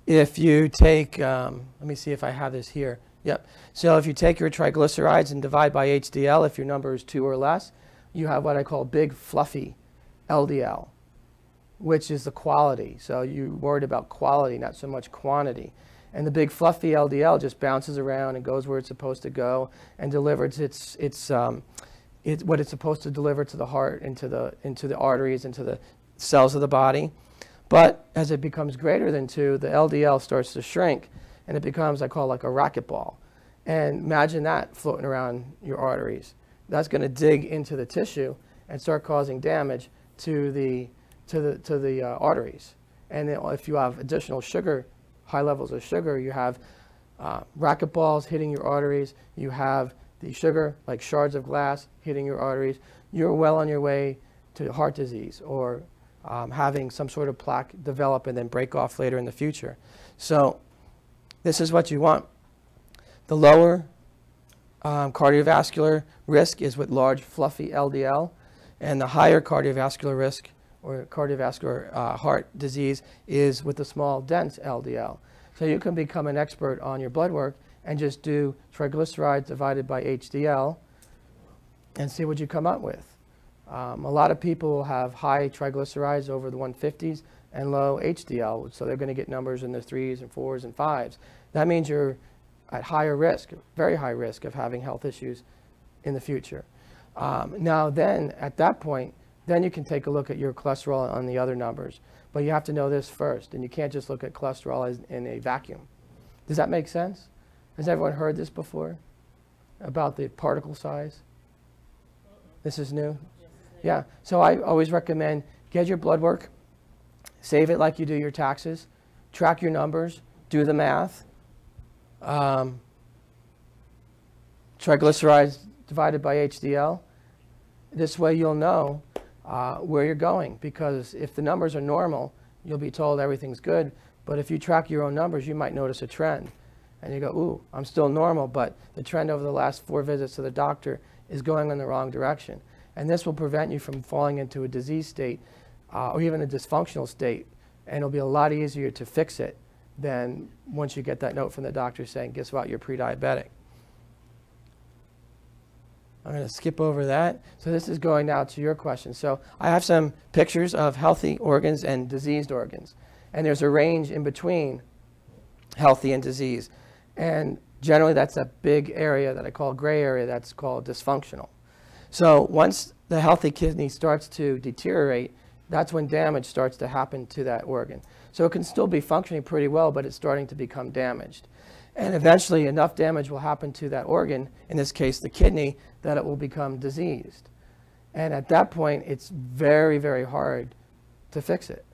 if you take, let me see if I have this here. Yep. So if you take your triglycerides and divide by HDL, if your number is 2 or less, you have what I call big fluffy LDL, which is the quality. So you're worried about quality, not so much quantity. And the big fluffy LDL just bounces around and goes where it's supposed to go and delivers what it's supposed to deliver to the heart, into the arteries, into the cells of the body. But as it becomes greater than 2, the LDL starts to shrink, and it becomes, I call, like a racquetball. And imagine that floating around your arteries. That's going to dig into the tissue and start causing damage to the arteries. And if you have additional sugar, high levels of sugar, you have racquetballs hitting your arteries. You have the sugar, like shards of glass, hitting your arteries. You're well on your way to heart disease or having some sort of plaque develop and then break off later in the future. So this is what you want. The lower cardiovascular risk is with large, fluffy LDL, and the higher cardiovascular risk or cardiovascular heart disease is with the small, dense LDL. So you can become an expert on your blood work and just do triglycerides divided by HDL and see what you come up with. A lot of people have high triglycerides over the 150s and low HDL, so they're going to get numbers in the 3s and 4s and 5s. That means you're at higher risk, very high risk of having health issues in the future. Now then, at that point, then you can take a look at your cholesterol on the other numbers. But you have to know this first, and you can't just look at cholesterol in a vacuum. Does that make sense? Has everyone heard this before about the particle size? This is new? Yeah, so I always recommend get your blood work, save it like you do your taxes, track your numbers, do the math. Triglycerides divided by HDL. This way you'll know where you're going, because if the numbers are normal, you'll be told everything's good. But if you track your own numbers, you might notice a trend. And you go, ooh, I'm still normal, but the trend over the last 4 visits to the doctor is going in the wrong direction. And this will prevent you from falling into a disease state or even a dysfunctional state. And it'll be a lot easier to fix it than once you get that note from the doctor saying, guess what, you're pre-diabetic. I'm going to skip over that. So this is going now to your question. So I have some pictures of healthy organs and diseased organs. And there's a range in between healthy and disease. And generally that's a big area that I call gray area that's called dysfunctional. So once the healthy kidney starts to deteriorate, that's when damage starts to happen to that organ. So it can still be functioning pretty well, but it's starting to become damaged. And eventually enough damage will happen to that organ, in this case the kidney, that it will become diseased. And at that point, it's very, very hard to fix it.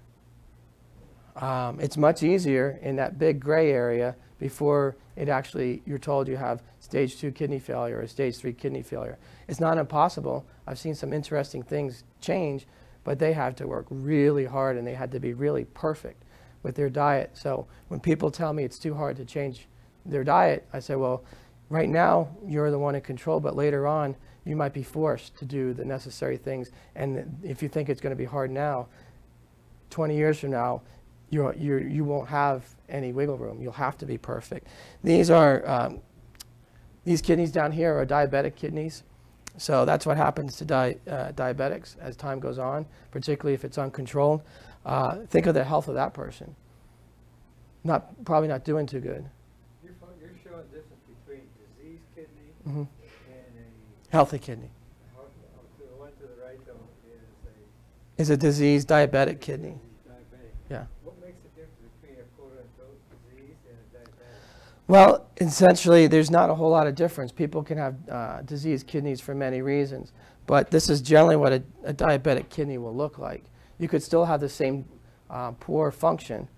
It's much easier in that big gray area before it actually, you're told you have stage 2 kidney failure or stage 3 kidney failure. It's not impossible. I've seen some interesting things change, but they have to work really hard and they had to be really perfect with their diet. So when people tell me it's too hard to change their diet, I say, well, right now you're the one in control, but later on you might be forced to do the necessary things. And if you think it's going to be hard now, 20 years from now, you won't have any wiggle room. You'll have to be perfect. These are these kidneys down here are diabetic kidneys. So that's what happens to diabetics as time goes on, particularly if it's uncontrolled. Think of the health of that person. Probably not doing too good. You're showing the difference between diseased kidney Mm-hmm. and a Healthy kidney the one to the right though is a diseased diabetic kidney. diabetic. Yeah. What makes the difference between a quote-unquote disease and a diabetic? Well, essentially, there's not a whole lot of difference. People can have diseased kidneys for many reasons, but this is generally what a diabetic kidney will look like. You could still have the same poor function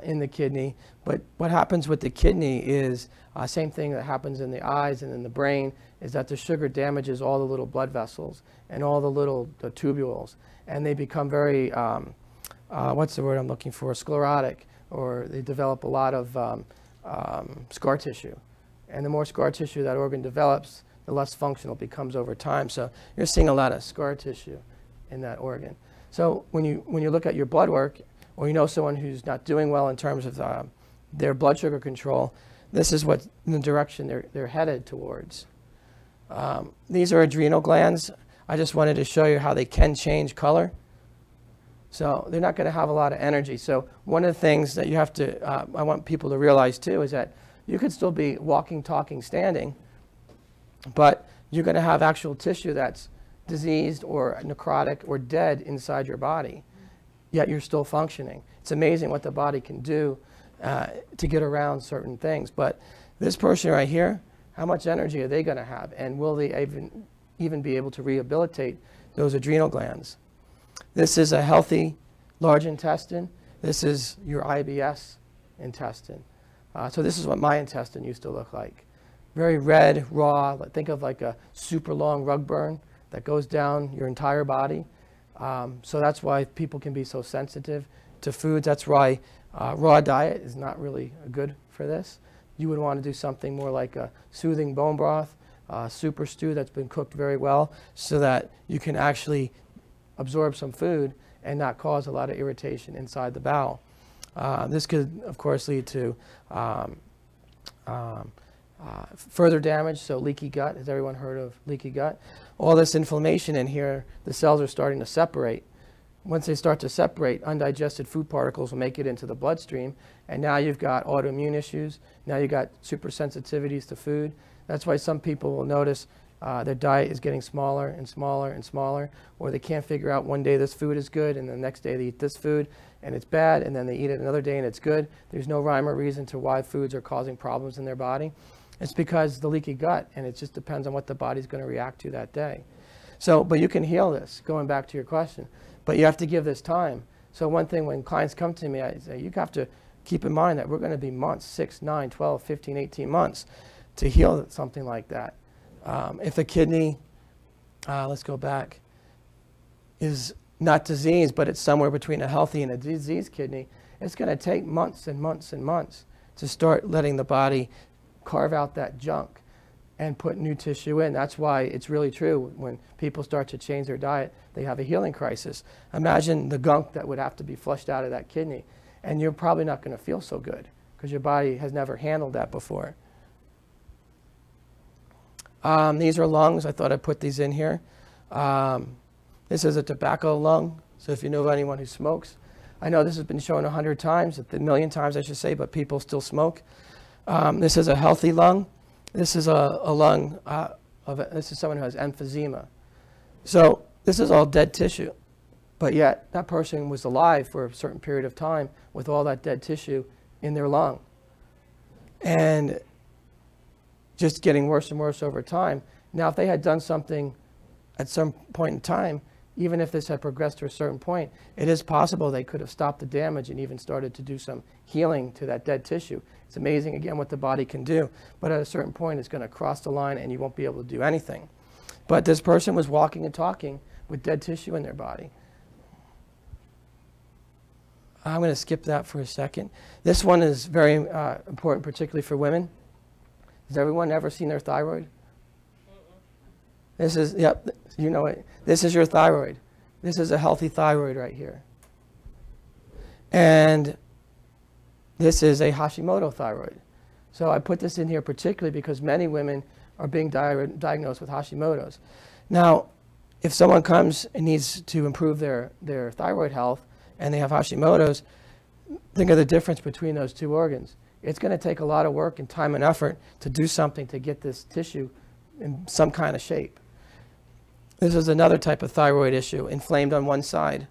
in the kidney, but what happens with the kidney is same thing that happens in the eyes and in the brain, is that the sugar damages all the little blood vessels and all the tubules, and they become very, what's the word I'm looking for, sclerotic, or they develop a lot of scar tissue. And the more scar tissue that organ develops, the less functional it becomes over time. So you're seeing a lot of scar tissue in that organ. So when you look at your blood work, or you know someone who's not doing well in terms of their blood sugar control, this is what the direction they're headed towards. These are adrenal glands. I just wanted to show you how they can change color. So they're not going to have a lot of energy. So one of the things that you have to, I want people to realize too, is that you could still be walking, talking, standing, but you're going to have actual tissue that's diseased or necrotic or dead inside your body, yet you're still functioning. It's amazing what the body can do to get around certain things. But this person right here, how much energy are they going to have? And will they even be able to rehabilitate those adrenal glands? This is a healthy large intestine. This is your IBS intestine. So this is what my intestine used to look like. Very red, raw. Think of like a super long rug burn that goes down your entire body. So that's why people can be so sensitive to foods. That's why raw diet is not really good for this. You would want to do something more like a soothing bone broth, super stew that's been cooked very well, so that you can actually absorb some food and not cause a lot of irritation inside the bowel. This could, of course, lead to further damage, so leaky gut. Has everyone heard of leaky gut? All this inflammation in here, the cells are starting to separate. Once they start to separate, undigested food particles will make it into the bloodstream, and now you've got autoimmune issues. Now you've got super sensitivities to food. That's why some people will notice their diet is getting smaller and smaller and smaller, or they can't figure out one day this food is good and the next day they eat this food and it's bad, and then they eat it another day and it's good. There's no rhyme or reason to why foods are causing problems in their body. It's because the leaky gut, and it just depends on what the body's going to react to that day. So, but you can heal this, going back to your question, but you have to give this time. So one thing when clients come to me, I say, you have to keep in mind that we're going to be months, 6, 9, 12, 15, 18 months to heal something like that. If a kidney, let's go back. is not diseased, but it's somewhere between a healthy and a diseased kidney, it's going to take months and months and months to start letting the body carve out that junk and put new tissue in. That's why it's really true when people start to change their diet, they have a healing crisis. Imagine the gunk that would have to be flushed out of that kidney, and you're probably not going to feel so good because your body has never handled that before. These are lungs. I thought I'd put these in here. This is a tobacco lung, so if you know of anyone who smokes. I know this has been shown 100 times, a million times I should say, but people still smoke. This is a healthy lung. This is a lung, this is someone who has emphysema. So this is all dead tissue, but yet that person was alive for a certain period of time with all that dead tissue in their lung. And just getting worse and worse over time. Now, if they had done something at some point in time, even if this had progressed to a certain point, it is possible they could have stopped the damage and even started to do some healing to that dead tissue. It's amazing, again, what the body can do. But at a certain point, it's going to cross the line and you won't be able to do anything. But this person was walking and talking with dead tissue in their body. I'm going to skip that for a second. This one is very important, particularly for women. Has everyone ever seen their thyroid? This is, yep, you know it. This is your thyroid. This is a healthy thyroid right here. And this is a Hashimoto thyroid. So I put this in here particularly because many women are being diagnosed with Hashimoto's. Now, if someone comes and needs to improve their thyroid health and they have Hashimoto's, think of the difference between those two organs. It's going to take a lot of work and time and effort to do something to get this tissue in some kind of shape. This is another type of thyroid issue, inflamed on one side,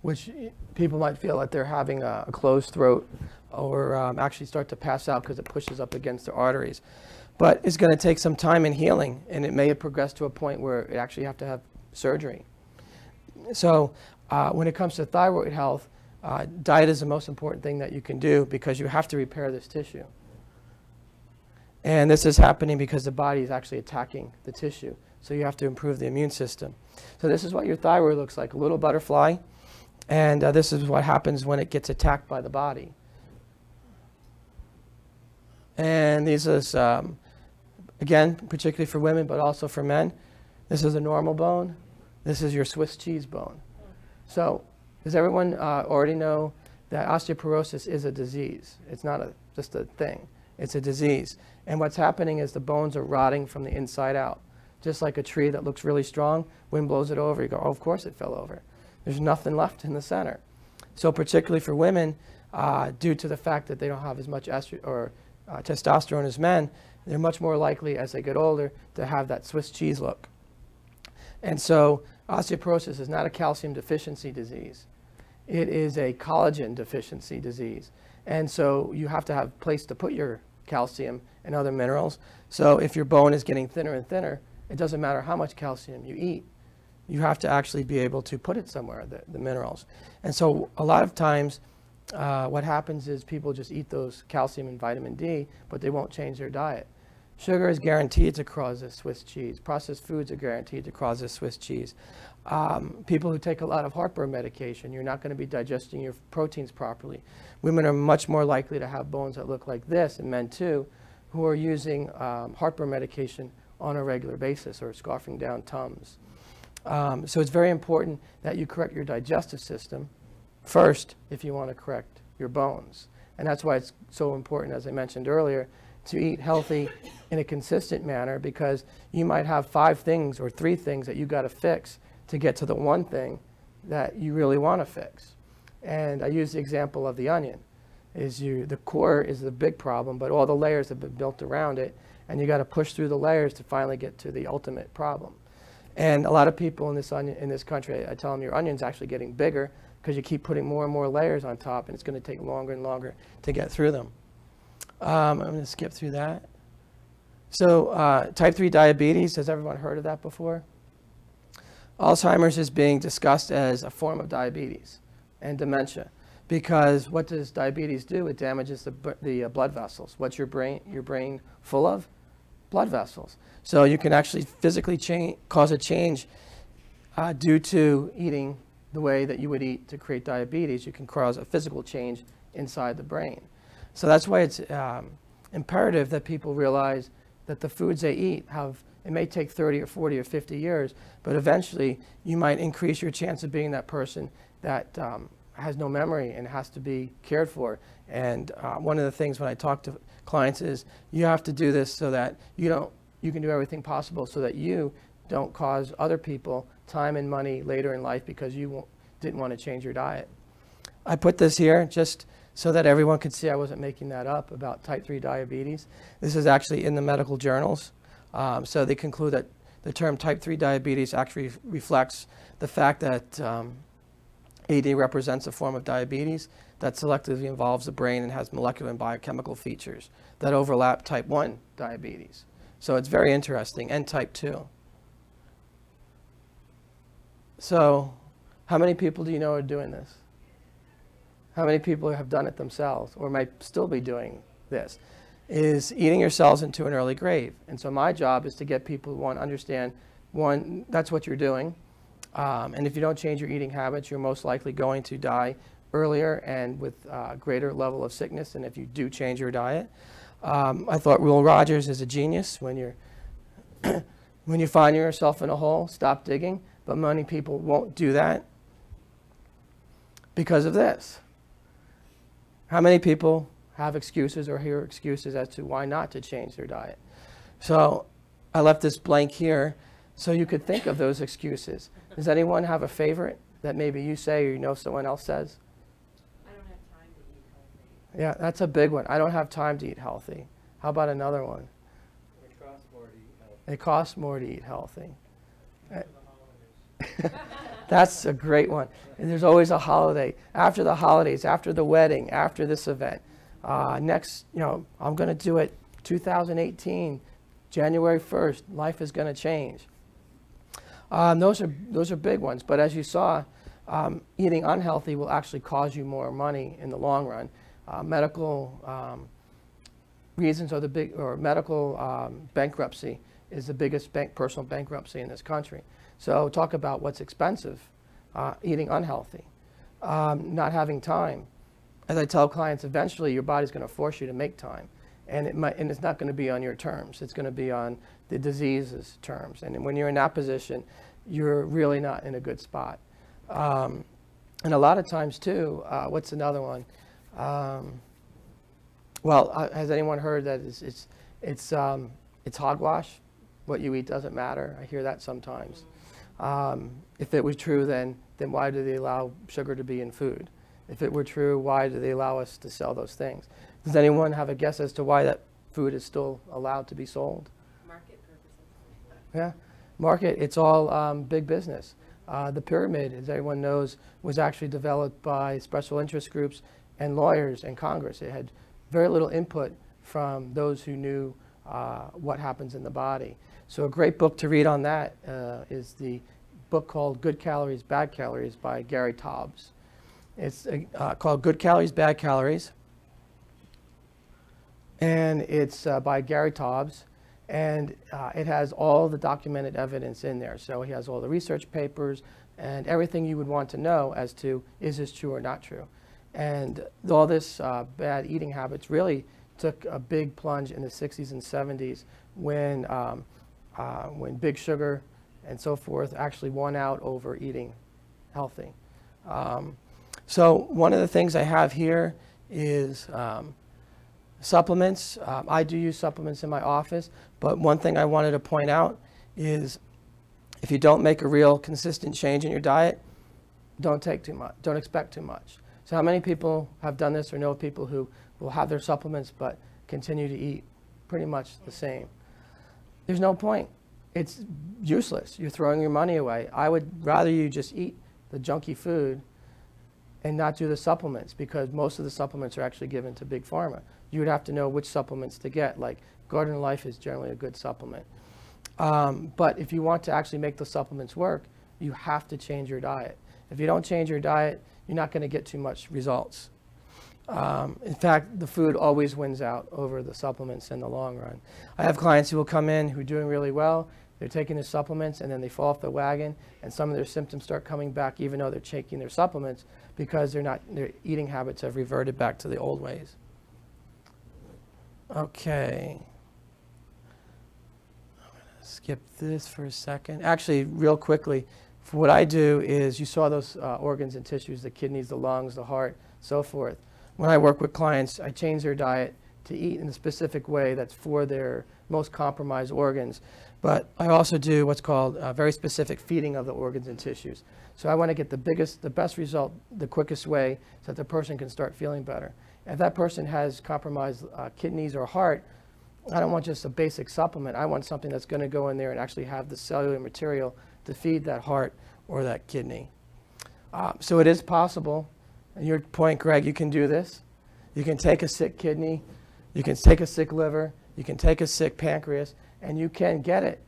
which people might feel that they're having a closed throat or actually start to pass out because it pushes up against the arteries. But it's going to take some time in healing, and it may have progressed to a point where it actually have to have surgery. So when it comes to thyroid health, diet is the most important thing that you can do because you have to repair this tissue. And this is happening because the body is actually attacking the tissue. So you have to improve the immune system. So this is what your thyroid looks like, a little butterfly. And this is what happens when it gets attacked by the body. And these is, again, particularly for women, but also for men. This is a normal bone. This is your Swiss cheese bone. So does everyone already know that osteoporosis is a disease? It's not just a thing. It's a disease. And what's happening is the bones are rotting from the inside out. Just like a tree that looks really strong, wind blows it over, you go, oh, of course it fell over. There's nothing left in the center. So particularly for women, due to the fact that they don't have as much testosterone as men, they're much more likely as they get older to have that Swiss cheese look. And so osteoporosis is not a calcium deficiency disease. It is a collagen deficiency disease. And so you have to have a place to put your calcium and other minerals. So if your bone is getting thinner and thinner, it doesn't matter how much calcium you eat. You have to actually be able to put it somewhere, the minerals. And so a lot of times what happens is people just eat those calcium and vitamin D, but they won't change their diet. Sugar is guaranteed to cause this Swiss cheese. Processed foods are guaranteed to cause this Swiss cheese. People who take a lot of heartburn medication, you're not going to be digesting your proteins properly. Women are much more likely to have bones that look like this, and men too, who are using heartburn medication on a regular basis or scarfing down Tums. So it's very important that you correct your digestive system first if you want to correct your bones. And that's why it's so important, as I mentioned earlier, to eat healthy in a consistent manner, because you might have 5 things or 3 things that you got to fix to get to the one thing that you really want to fix. And I use the example of the onion. The core is the big problem, but all the layers have been built around it, and you got to push through the layers to finally get to the ultimate problem. And a lot of people in this country, I tell them your onion's actually getting bigger because you keep putting more and more layers on top, and it's going to take longer and longer to get through them. I'm going to skip through that. So type 3 diabetes, has everyone heard of that before? Alzheimer's is being discussed as a form of diabetes and dementia, because what does diabetes do? It damages the blood vessels. What's your brain full of? Blood vessels. So you can actually physically cause a change due to eating the way that you would eat to create diabetes, you can cause a physical change inside the brain. So that's why it's imperative that people realize that the foods they eat it may take 30 or 40 or 50 years, but eventually you might increase your chance of being that person that has no memory and has to be cared for. And one of the things when I talk to clients is you have to do this so that you can do everything possible so that you don't cause other people time and money later in life because you didn't want to change your diet. I put this here just so that everyone could see I wasn't making that up about type 3 diabetes. This is actually in the medical journals. So they conclude that the term type 3 diabetes actually reflects the fact that AD represents a form of diabetes that selectively involves the brain and has molecular and biochemical features that overlap type 1 diabetes. So it's very interesting, and type 2. So how many people do you know are doing this? How many people have done it themselves or might still be doing this? Is eating yourselves into an early grave. And so my job is to get people who understand, one, that's what you're doing. And if you don't change your eating habits, you're most likely going to die earlier and with a greater level of sickness than if you do change your diet. I thought Will Rogers is a genius. When you find yourself in a hole, stop digging. But many people won't do that because of this. How many people have excuses or hear excuses as to why not to change their diet? So I left this blank here so you could think of those excuses. Does anyone have a favorite that maybe you say or you know someone else says? I don't have time to eat healthy. Yeah, that's a big one. I don't have time to eat healthy. How about another one? It costs more to eat healthy. It costs more to eat healthy. After the holidays. That's a great one. And there's always a holiday. After the holidays, after the wedding, after this event. Next, I'm going to do it 2018, January 1st. Life is going to change. Those are big ones. But as you saw, eating unhealthy will actually cause you more money in the long run. Medical reasons are medical bankruptcy is the biggest personal bankruptcy in this country. So talk about what's expensive, eating unhealthy, not having time. As I tell clients, eventually your body's going to force you to make time, and it's not going to be on your terms. It's going to be on the disease's terms. And when you're in that position, you're really not in a good spot. And a lot of times too, what's another one? Has anyone heard that it's hogwash? What you eat doesn't matter. I hear that sometimes. If it was true, then why do they allow sugar to be in food? If it were true, why do they allow us to sell those things? Does anyone have a guess as to why that food is still allowed to be sold? Market purposes. Yeah, market, it's all big business. The pyramid, as everyone knows, was actually developed by special interest groups and lawyers and Congress. It had very little input from those who knew what happens in the body. So a great book to read on that is the book called Good Calories, Bad Calories by Gary Taubes. It's called Good Calories, Bad Calories. And it's by Gary Taubes. And it has all the documented evidence in there. So he has all the research papers and everything you would want to know as to is this true or not true. And all this bad eating habits really took a big plunge in the 60s and 70s when big sugar and so forth actually won out over eating healthy. So one of the things I have here is supplements. I do use supplements in my office, but one thing I wanted to point out is if you don't make a real consistent change in your diet, don't take too much, don't expect too much. So how many people have done this or know people who will have their supplements but continue to eat pretty much the same? There's no point. It's useless. You're throwing your money away. I would rather you just eat the junky food and not do the supplements, because most of the supplements are actually given to Big Pharma. You would have to know which supplements to get, like Garden of Life is generally a good supplement. But if you want to actually make the supplements work, you have to change your diet. If you don't change your diet, you're not going to get too much results. In fact, the food always wins out over the supplements in the long run. I have clients who will come in who are doing really well. they're taking their supplements and then they fall off the wagon and some of their symptoms start coming back even though they're taking their supplements because their eating habits have reverted back to the old ways. Okay. I'm going to skip this for a second. Actually, real quickly, what I do is, you saw those organs and tissues, the kidneys, the lungs, the heart, so forth. When I work with clients, I change their diet to eat in a specific way that's for their most compromised organs. But I also do what's called very specific feeding of the organs and tissues. So I want to get the best result, the quickest way, so that the person can start feeling better. If that person has compromised kidneys or heart, I don't want just a basic supplement. I want something that's going to go in there and actually have the cellular material to feed that heart or that kidney. So it is possible. And your point, Greg, you can do this. You can take a sick kidney, you can take a sick liver, you can take a sick pancreas, and you can get it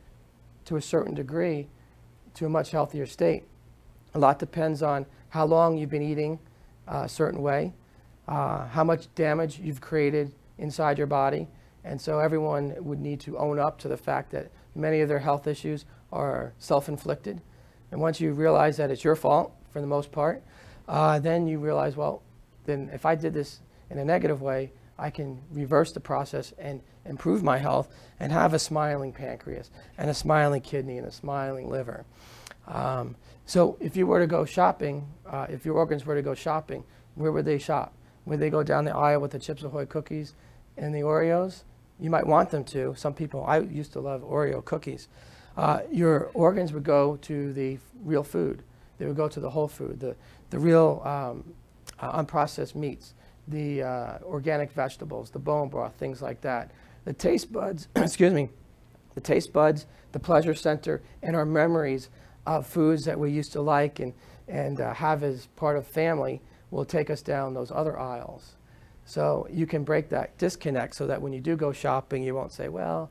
to a certain degree to a much healthier state. A lot depends on how long you've been eating a certain way, how much damage you've created inside your body. And so everyone would need to own up to the fact that many of their health issues are self-inflicted. And once you realize that it's your fault, for the most part, then you realize, well, then if I did this in a negative way, I can reverse the process and improve my health and have a smiling pancreas and a smiling kidney and a smiling liver. So if you were to go shopping, if your organs were to go shopping, where would they shop? Would they go down the aisle with the Chips Ahoy cookies and the Oreos? You might want them to. Some people, I used to love Oreo cookies. Your organs would go to the real food. They would go to the whole food, the real unprocessed meats, the organic vegetables, the bone broth, things like that. The taste buds, excuse me, the taste buds, the pleasure center, and our memories of foods that we used to like and have as part of family will take us down those other aisles. So you can break that disconnect so that when you do go shopping, you won't say, well,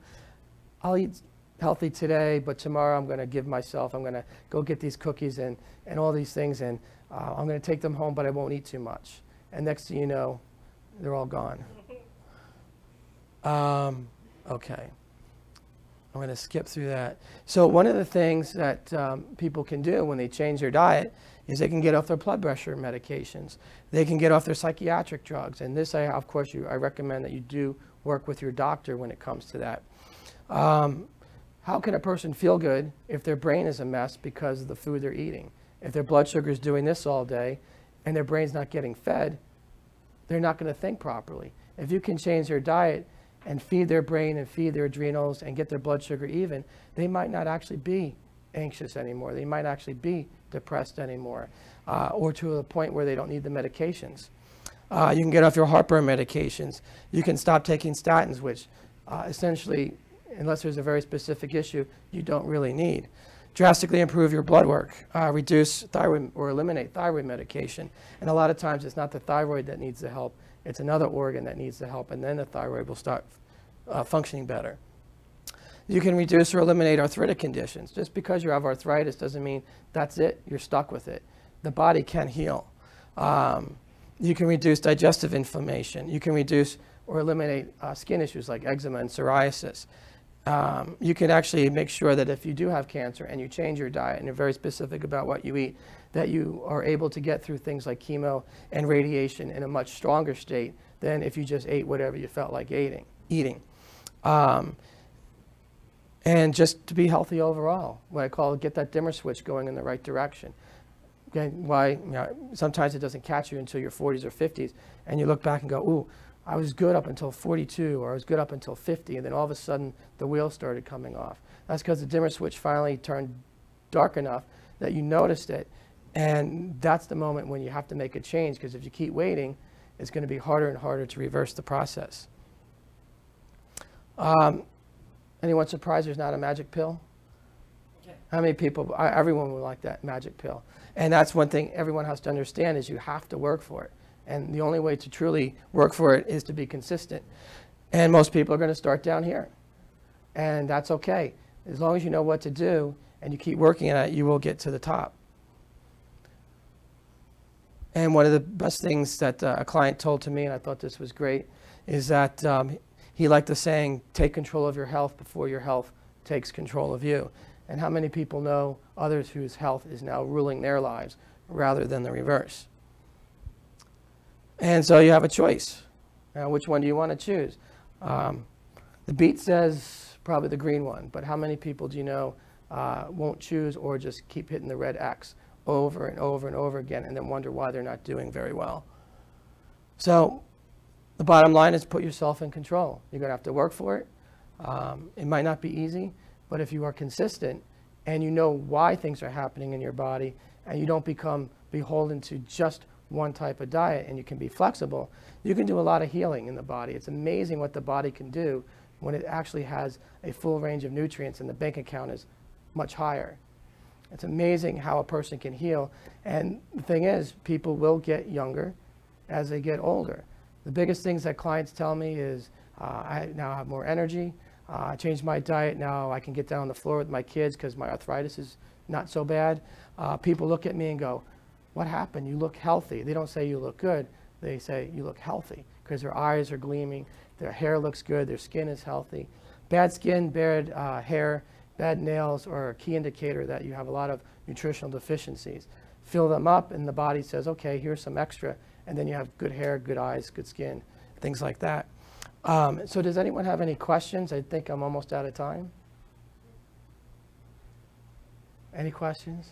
I'll eat healthy today, but tomorrow I'm going to give myself, I'm going to go get these cookies and all these things, and I'm going to take them home, but I won't eat too much. And next thing you know, they're all gone. Okay. I'm going to skip through that. So one of the things that people can do when they change their diet is they can get off their blood pressure medications. They can get off their psychiatric drugs. And this, of course, I recommend that you do work with your doctor when it comes to that. How can a person feel good if their brain is a mess because of the food they're eating? If their blood sugar is doing this all day and their brain's not getting fed, they're not going to think properly. If you can change their diet and feed their brain and feed their adrenals and get their blood sugar even, they might not actually be anxious anymore. They might actually be depressed anymore, or to a point where they don't need the medications. You can get off your heartburn medications. You can stop taking statins, which essentially, unless there's a very specific issue, you don't really need. Drastically improve your blood work, reduce thyroid or eliminate thyroid medication. And a lot of times it's not the thyroid that needs the help, it's another organ that needs the help, and then the thyroid will start functioning better. You can reduce or eliminate arthritic conditions. Just because you have arthritis doesn't mean that's it, you're stuck with it. The body can heal. You can reduce digestive inflammation. You can reduce or eliminate skin issues like eczema and psoriasis. You can actually make sure that if you do have cancer and you change your diet and you're very specific about what you eat, that you are able to get through things like chemo and radiation in a much stronger state than if you just ate whatever you felt like eating. And just to be healthy overall, what I call get that dimmer switch going in the right direction. Again, sometimes it doesn't catch you until your 40s or 50s, and you look back and go, ooh, I was good up until 42, or I was good up until 50, and then all of a sudden the wheels started coming off. That's because the dimmer switch finally turned dark enough that you noticed it, and that's the moment when you have to make a change, because if you keep waiting, it's going to be harder and harder to reverse the process. Anyone surprised there's not a magic pill? Okay. How many people, everyone would like that magic pill. And that's one thing everyone has to understand is you have to work for it. And the only way to truly work for it is to be consistent. And most people are going to start down here. And that's okay. As long as you know what to do and you keep working at it, you will get to the top. And one of the best things that a client told to me, and I thought this was great, is that he liked the saying, take control of your health before your health takes control of you. And how many people know others whose health is now ruling their lives rather than the reverse? And so you have a choice. Now, which one do you want to choose? The beat says probably the green one, but how many people do you know won't choose or just keep hitting the red X over and over and over again and then wonder why they're not doing very well? So the bottom line is put yourself in control. You're going to have to work for it. It might not be easy, but if you are consistent and you know why things are happening in your body and you don't become beholden to just one type of diet and you can be flexible, you can do a lot of healing in the body. It's amazing what the body can do when it actually has a full range of nutrients and the bank account is much higher. It's amazing how a person can heal. And the thing is, people will get younger as they get older. The biggest things that clients tell me is, I now have more energy. I changed my diet. Now I can get down on the floor with my kids because my arthritis is not so bad. People look at me and go, what happened? You look healthy. They don't say you look good. They say you look healthy because their eyes are gleaming, their hair looks good, their skin is healthy. Bad skin, bad hair, bad nails are a key indicator that you have a lot of nutritional deficiencies. Fill them up and the body says, okay, here's some extra, and then you have good hair, good eyes, good skin, things like that. So does anyone have any questions? I think I'm almost out of time. Any questions?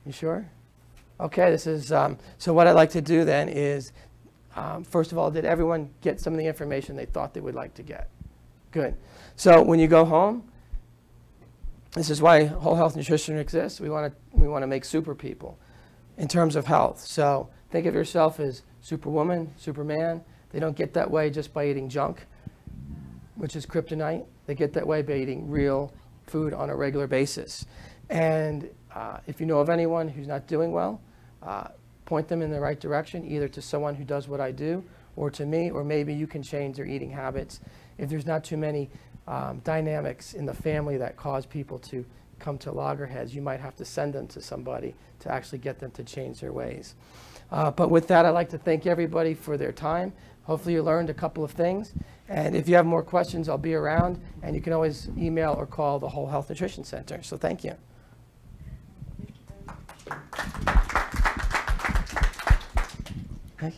You sure? Okay, this is, so what I'd like to do then is, first of all, did everyone get some of the information they thought they would like to get? Good. So when you go home, this is why whole health nutrition exists. We want to make super people in terms of health. So think of yourself as Superwoman, Superman. They don't get that way just by eating junk, which is kryptonite. They get that way by eating real food on a regular basis. And if you know of anyone who's not doing well, point them in the right direction, either to someone who does what I do or to me, or maybe you can change their eating habits. If there's not too many dynamics in the family that cause people to come to loggerheads, you might have to send them to somebody to actually get them to change their ways. But with that, I'd like to thank everybody for their time. Hopefully you learned a couple of things. And if you have more questions, I'll be around. And you can always email or call the Whole Health Nutrition Center. So thank you.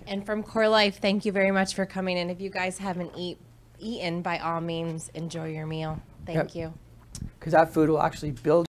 And from CoreLife, thank you very much for coming in. If you guys haven't eaten, by all means, enjoy your meal. Thank you. Because that food will actually build